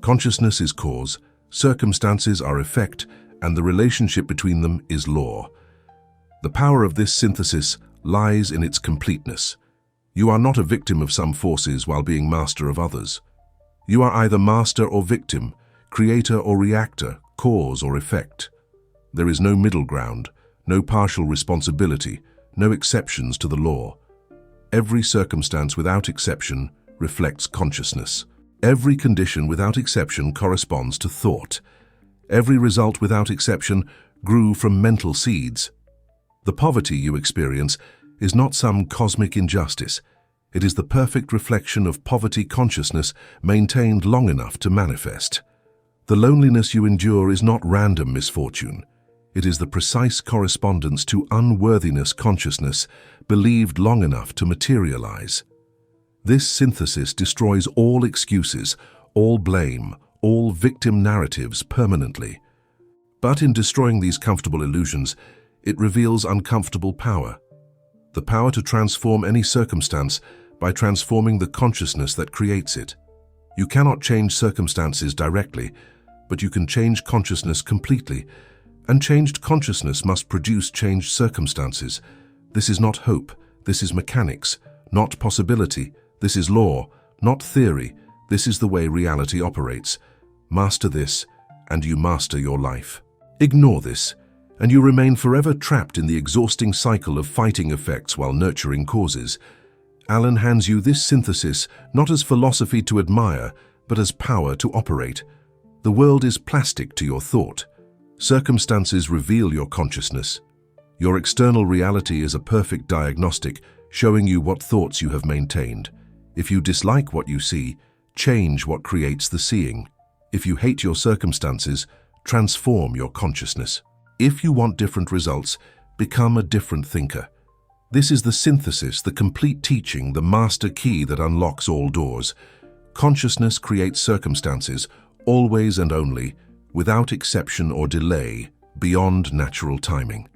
Consciousness is cause, circumstances are effect, and the relationship between them is law. The power of this synthesis lies in its completeness. You are not a victim of some forces while being master of others. You are either master or victim, creator or reactor, cause or effect. There is no middle ground, no partial responsibility, no exceptions to the law. Every circumstance without exception reflects consciousness. Every condition without exception corresponds to thought. Every result without exception grew from mental seeds. The poverty you experience is not some cosmic injustice. It is the perfect reflection of poverty consciousness maintained long enough to manifest. The loneliness you endure is not random misfortune. It is the precise correspondence to unworthiness consciousness believed long enough to materialize. This synthesis destroys all excuses, all blame, all victim narratives permanently. But in destroying these comfortable illusions, it reveals uncomfortable power. The power to transform any circumstance by transforming the consciousness that creates it. You cannot change circumstances directly, but you can change consciousness completely, and changed consciousness must produce changed circumstances. This is not hope, this is mechanics, not possibility, this is law, not theory, this is the way reality operates. Master this, and you master your life. Ignore this, and you remain forever trapped in the exhausting cycle of fighting effects while nurturing causes. Alan hands you this synthesis not as philosophy to admire, but as power to operate. The world is plastic to your thought. Circumstances reveal your consciousness. Your external reality is a perfect diagnostic, showing you what thoughts you have maintained. If you dislike what you see, change what creates the seeing. If you hate your circumstances, transform your consciousness. If you want different results, become a different thinker. This is the synthesis, the complete teaching, the master key that unlocks all doors. Consciousness creates circumstances, always and only, without exception or delay, beyond natural timing.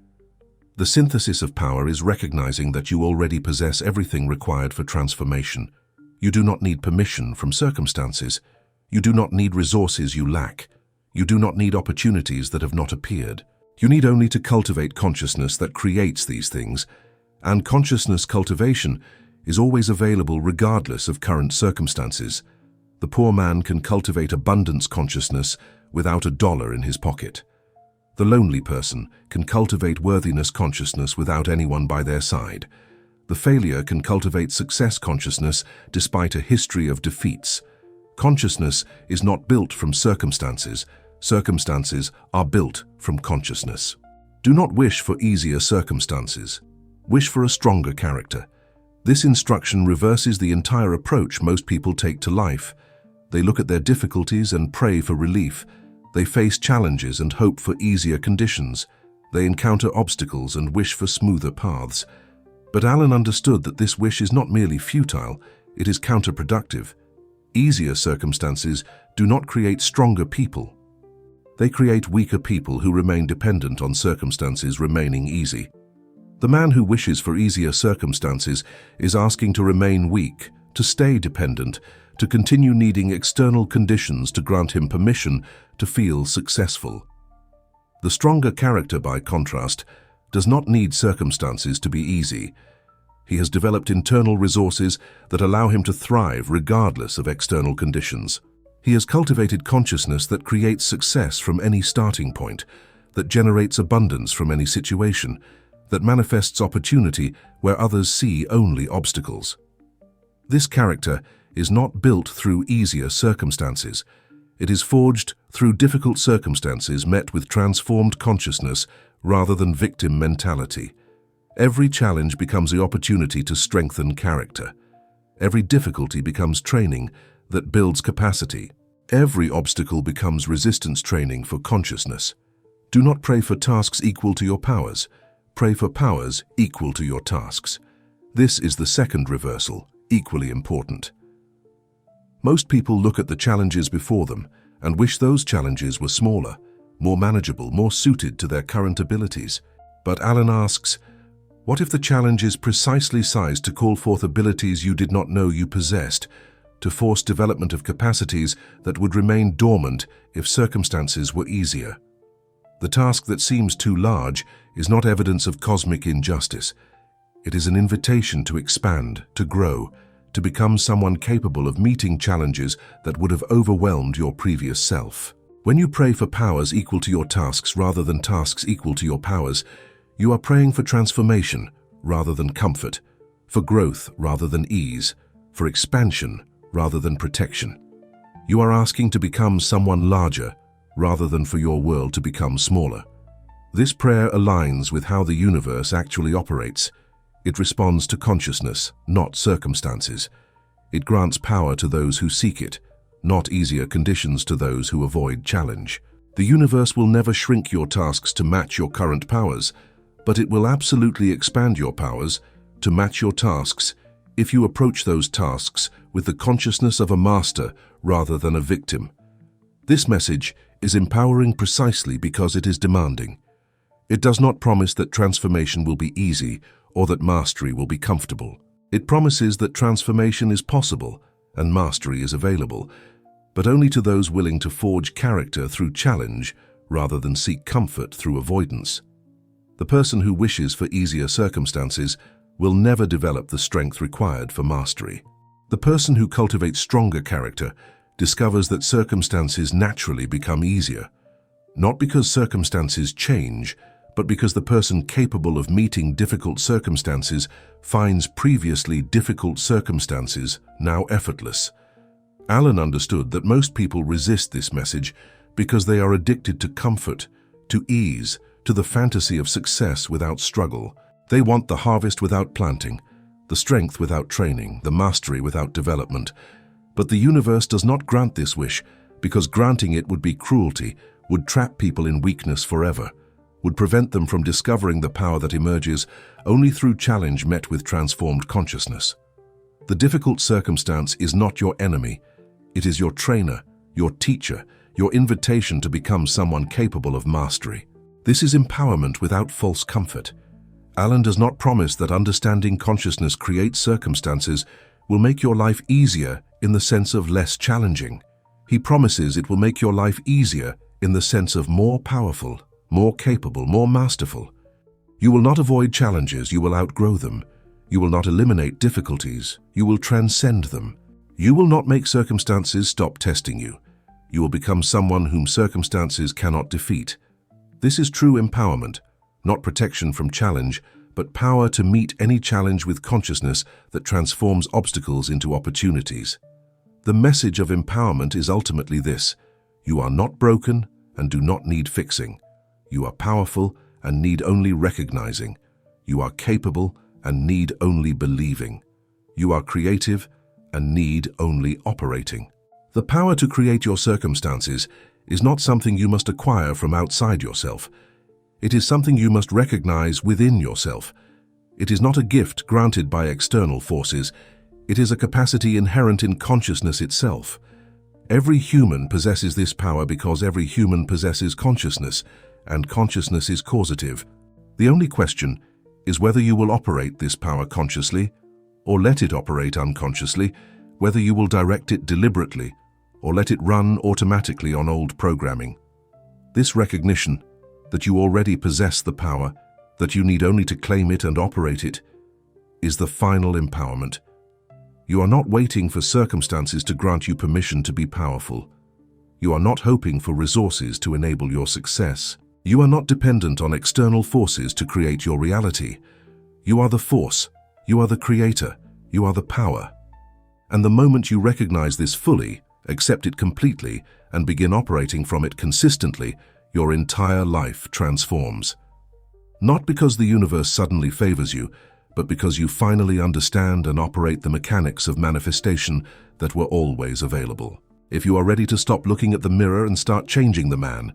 The synthesis of power is recognizing that you already possess everything required for transformation. You do not need permission from circumstances. You do not need resources you lack. You do not need opportunities that have not appeared. You need only to cultivate consciousness that creates these things, and consciousness cultivation is always available regardless of current circumstances. The poor man can cultivate abundance consciousness without $1 in his pocket. The lonely person can cultivate worthiness consciousness without anyone by their side. The failure can cultivate success consciousness despite a history of defeats. Consciousness is not built from circumstances. Circumstances are built from consciousness. Do not wish for easier circumstances. Wish for a stronger character. This instruction reverses the entire approach most people take to life. They look at their difficulties and pray for relief. They face challenges and hope for easier conditions. They encounter obstacles and wish for smoother paths. But Alan understood that this wish is not merely futile, it is counterproductive. Easier circumstances do not create stronger people. They create weaker people who remain dependent on circumstances remaining easy. The man who wishes for easier circumstances is asking to remain weak, to stay dependent, to continue needing external conditions to grant him permission to feel successful. The stronger character, by contrast, does not need circumstances to be easy. He has developed internal resources that allow him to thrive regardless of external conditions. He has cultivated consciousness that creates success from any starting point, that generates abundance from any situation, that manifests opportunity where others see only obstacles. This character is not built through easier circumstances. It is forged through difficult circumstances met with transformed consciousness rather than victim mentality. Every challenge becomes the opportunity to strengthen character. Every difficulty becomes training that builds capacity. Every obstacle becomes resistance training for consciousness. Do not pray for tasks equal to your powers. Pray for powers equal to your tasks. This is the second reversal, equally important. Most people look at the challenges before them and wish those challenges were smaller, more manageable, more suited to their current abilities. But Alan asks, what if the challenge is precisely sized to call forth abilities you did not know you possessed, to force development of capacities that would remain dormant if circumstances were easier? The task that seems too large is not evidence of cosmic injustice. It is an invitation to expand, to grow, to become someone capable of meeting challenges that would have overwhelmed your previous self. When you pray for powers equal to your tasks rather than tasks equal to your powers, you are praying for transformation rather than comfort, for growth rather than ease, for expansion rather than protection. You are asking to become someone larger rather than for your world to become smaller. This prayer aligns with how the universe actually operates. It responds to consciousness, not circumstances. It grants power to those who seek it, not easier conditions to those who avoid challenge. The universe will never shrink your tasks to match your current powers, but it will absolutely expand your powers to match your tasks if you approach those tasks with the consciousness of a master rather than a victim. This message is empowering precisely because it is demanding. It does not promise that transformation will be easy or that mastery will be comfortable. It promises that transformation is possible and mastery is available, but only to those willing to forge character through challenge rather than seek comfort through avoidance. The person who wishes for easier circumstances will never develop the strength required for mastery. The person who cultivates stronger character discovers that circumstances naturally become easier, not because circumstances change, but because the person capable of meeting difficult circumstances finds previously difficult circumstances now effortless. Alan understood that most people resist this message because they are addicted to comfort, to ease, to the fantasy of success without struggle. They want the harvest without planting, the strength without training, the mastery without development. But the universe does not grant this wish because granting it would be cruelty, would trap people in weakness forever, would prevent them from discovering the power that emerges only through challenge met with transformed consciousness. The difficult circumstance is not your enemy. It is your trainer, your teacher, your invitation to become someone capable of mastery. This is empowerment without false comfort. Alan does not promise that understanding consciousness creates circumstances will make your life easier in the sense of less challenging. He promises it will make your life easier in the sense of more powerful, more capable, more masterful. You will not avoid challenges, you will outgrow them. You will not eliminate difficulties, you will transcend them. You will not make circumstances stop testing you. You will become someone whom circumstances cannot defeat. This is true empowerment, not protection from challenge, but power to meet any challenge with consciousness that transforms obstacles into opportunities. The message of empowerment is ultimately this: you are not broken and do not need fixing. You are powerful and need only recognizing. You are capable and need only believing. You are creative and need only operating. The power to create your circumstances is not something you must acquire from outside yourself. It is something you must recognize within yourself. It is not a gift granted by external forces. It is a capacity inherent in consciousness itself. Every human possesses this power because every human possesses consciousness, and consciousness is causative. The only question is whether you will operate this power consciously or let it operate unconsciously, whether you will direct it deliberately or let it run automatically on old programming. This recognition that you already possess the power, that you need only to claim it and operate it, is the final empowerment. You are not waiting for circumstances to grant you permission to be powerful. You are not hoping for resources to enable your success. You are not dependent on external forces to create your reality. You are the force, you are the creator, you are the power. And the moment you recognize this fully, accept it completely, and begin operating from it consistently, your entire life transforms. Not because the universe suddenly favors you, but because you finally understand and operate the mechanics of manifestation that were always available. If you are ready to stop looking at the mirror and start changing the man,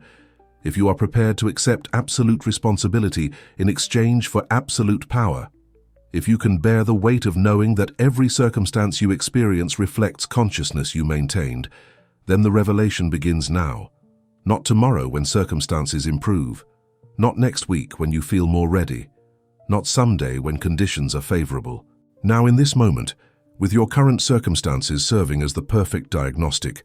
if you are prepared to accept absolute responsibility in exchange for absolute power, if you can bear the weight of knowing that every circumstance you experience reflects consciousness you maintained, then the revelation begins now. Not tomorrow when circumstances improve, not next week when you feel more ready, not someday when conditions are favorable. Now in this moment, with your current circumstances serving as the perfect diagnostic,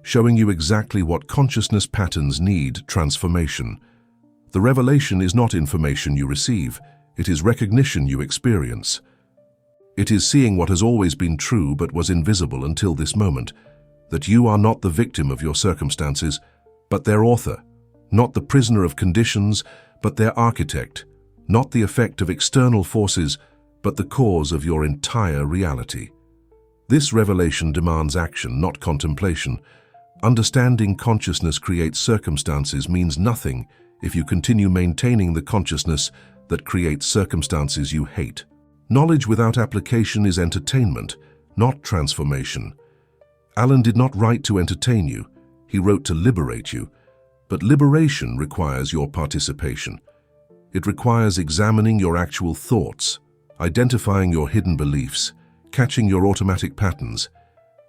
showing you exactly what consciousness patterns need transformation. The revelation is not information you receive, It is recognition you experience. It is seeing what has always been true but was invisible until this moment, that you are not the victim of your circumstances, but their author, not the prisoner of conditions, but their architect, not the effect of external forces, but the cause of your entire reality. This revelation demands action, not contemplation. Understanding consciousness creates circumstances means nothing if you continue maintaining the consciousness that creates circumstances you hate. Knowledge without application is entertainment, not transformation. Alan did not write to entertain you, he wrote to liberate you. But liberation requires your participation. It requires examining your actual thoughts, identifying your hidden beliefs, catching your automatic patterns,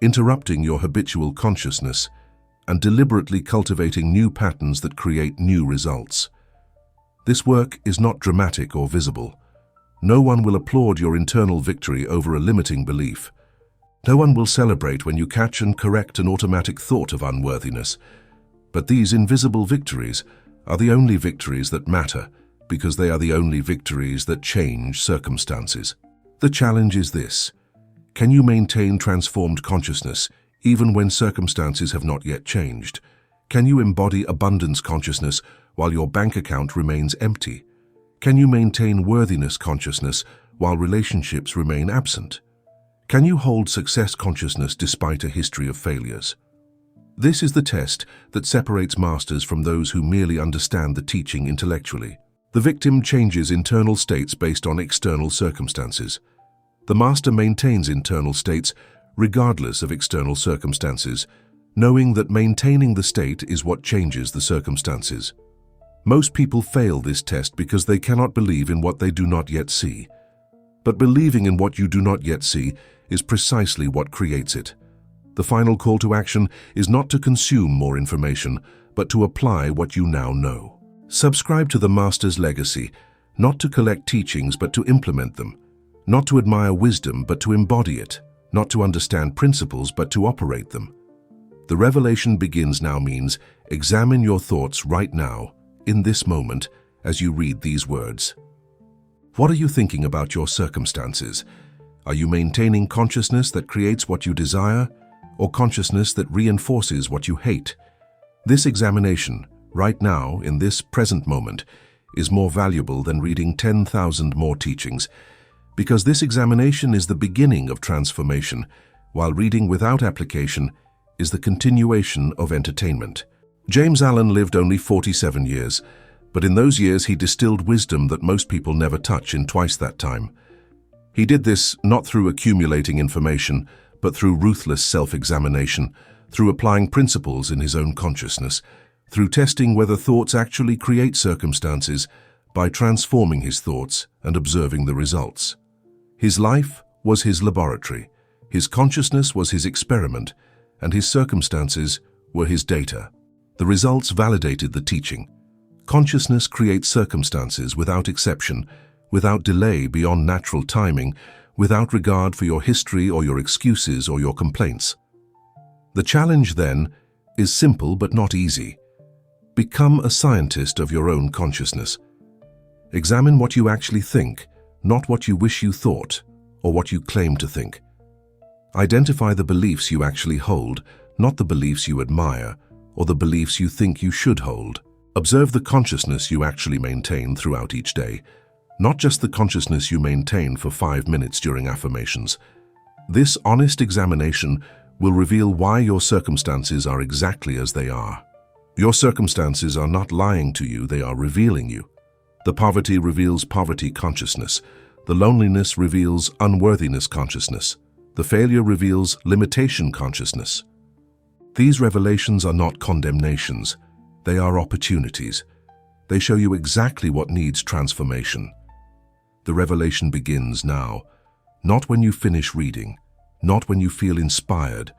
interrupting your habitual consciousness, and deliberately cultivating new patterns that create new results. This work is not dramatic or visible. No one will applaud your internal victory over a limiting belief. No one will celebrate when you catch and correct an automatic thought of unworthiness. But these invisible victories are the only victories that matter, because they are the only victories that change circumstances. The challenge is this: can you maintain transformed consciousness even when circumstances have not yet changed? Can you embody abundance consciousness while your bank account remains empty? Can you maintain worthiness consciousness while relationships remain absent? Can you hold success consciousness despite a history of failures? This is the test that separates masters from those who merely understand the teaching intellectually. The victim changes internal states based on external circumstances. The master maintains internal states regardless of external circumstances, knowing that maintaining the state is what changes the circumstances. Most people fail this test because they cannot believe in what they do not yet see. But believing in what you do not yet see is precisely what creates it. The final call to action is not to consume more information, but to apply what you now know. Subscribe to the Master's legacy, not to collect teachings but to implement them, not to admire wisdom but to embody it, not to understand principles but to operate them. The revelation begins now means examine your thoughts right now, in this moment, as you read these words. What are you thinking about your circumstances? Are you maintaining consciousness that creates what you desire, or consciousness that reinforces what you hate? This examination, right now, in this present moment, is more valuable than reading 10,000 more teachings, because this examination is the beginning of transformation, while reading without application is the continuation of entertainment. James Allen lived only 47 years, but in those years he distilled wisdom that most people never touch in twice that time. He did this not through accumulating information, but through ruthless self-examination, through applying principles in his own consciousness, through testing whether thoughts actually create circumstances, by transforming his thoughts and observing the results. His life was his laboratory, his consciousness was his experiment, and his circumstances were his data. The results validated the teaching. Consciousness creates circumstances without exception, without delay beyond natural timing, without regard for your history or your excuses or your complaints. The challenge, then, is simple but not easy. Become a scientist of your own consciousness. Examine what you actually think, not what you wish you thought or what you claim to think. Identify the beliefs you actually hold, not the beliefs you admire or the beliefs you think you should hold. Observe the consciousness you actually maintain throughout each day, not just the consciousness you maintain for 5 minutes during affirmations. This honest examination will reveal why your circumstances are exactly as they are. Your circumstances are not lying to you, they are revealing you. The poverty reveals poverty consciousness. The loneliness reveals unworthiness consciousness. The failure reveals limitation consciousness. These revelations are not condemnations. They are opportunities. They show you exactly what needs transformation. The revelation begins now, not when you finish reading, not when you feel inspired,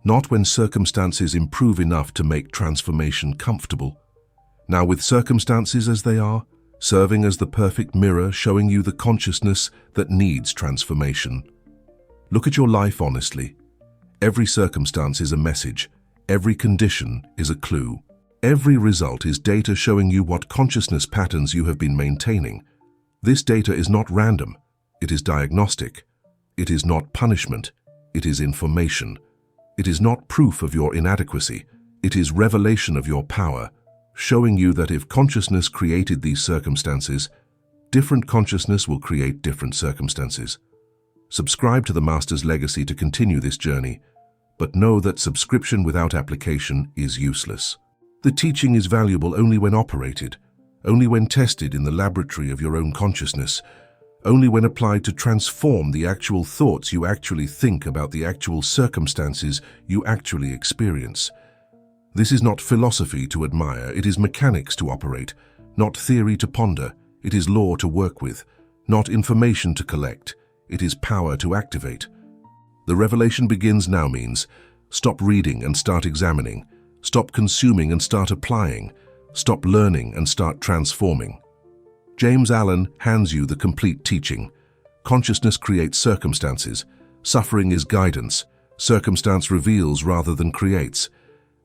not when circumstances improve enough to make transformation comfortable. Now, with circumstances as they are, serving as the perfect mirror showing you the consciousness that needs transformation. Look at your life honestly. Every circumstance is a message. Every condition is a clue. Every result is data showing you what consciousness patterns you have been maintaining. This data is not random. It is diagnostic. It is not punishment. It is information. It is not proof of your inadequacy. It is revelation of your power, showing you that if consciousness created these circumstances, different consciousness will create different circumstances. Subscribe to the Master's legacy to continue this journey, but know that subscription without application is useless. The teaching is valuable only when operated, only when tested in the laboratory of your own consciousness, only when applied to transform the actual thoughts you actually think about the actual circumstances you actually experience. This is not philosophy to admire, it is mechanics to operate, not theory to ponder, it is law to work with, not information to collect, it is power to activate. The revelation begins now means stop reading and start examining, stop consuming and start applying, stop learning and start transforming. James Allen hands you the complete teaching. Consciousness creates circumstances. Suffering is guidance. Circumstance reveals rather than creates.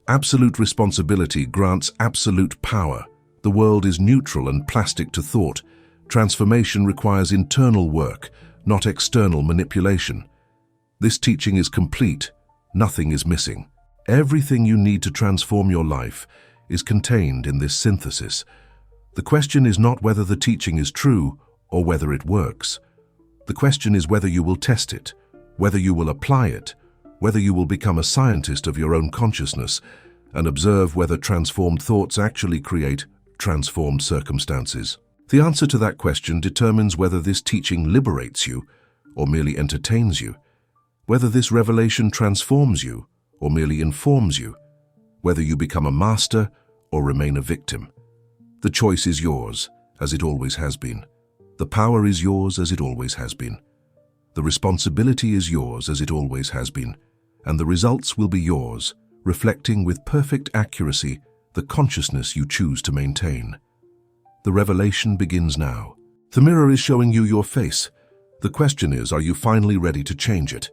Absolute responsibility grants absolute power. The world is neutral and plastic to thought. Transformation requires internal work, not external manipulation. This teaching is complete. Nothing is missing. Everything you need to transform your life is contained in this synthesis. The question is not whether the teaching is true or whether it works. The question is whether you will test it, whether you will apply it, whether you will become a scientist of your own consciousness and observe whether transformed thoughts actually create transformed circumstances. The answer to that question determines whether this teaching liberates you or merely entertains you, whether this revelation transforms you or merely informs you, whether you become a master or remain a victim. The choice is yours, as it always has been. The power is yours, as it always has been. The responsibility is yours, as it always has been. And the results will be yours, reflecting with perfect accuracy the consciousness you choose to maintain. The revelation begins now. The mirror is showing you your face. The question is, are you finally ready to change it?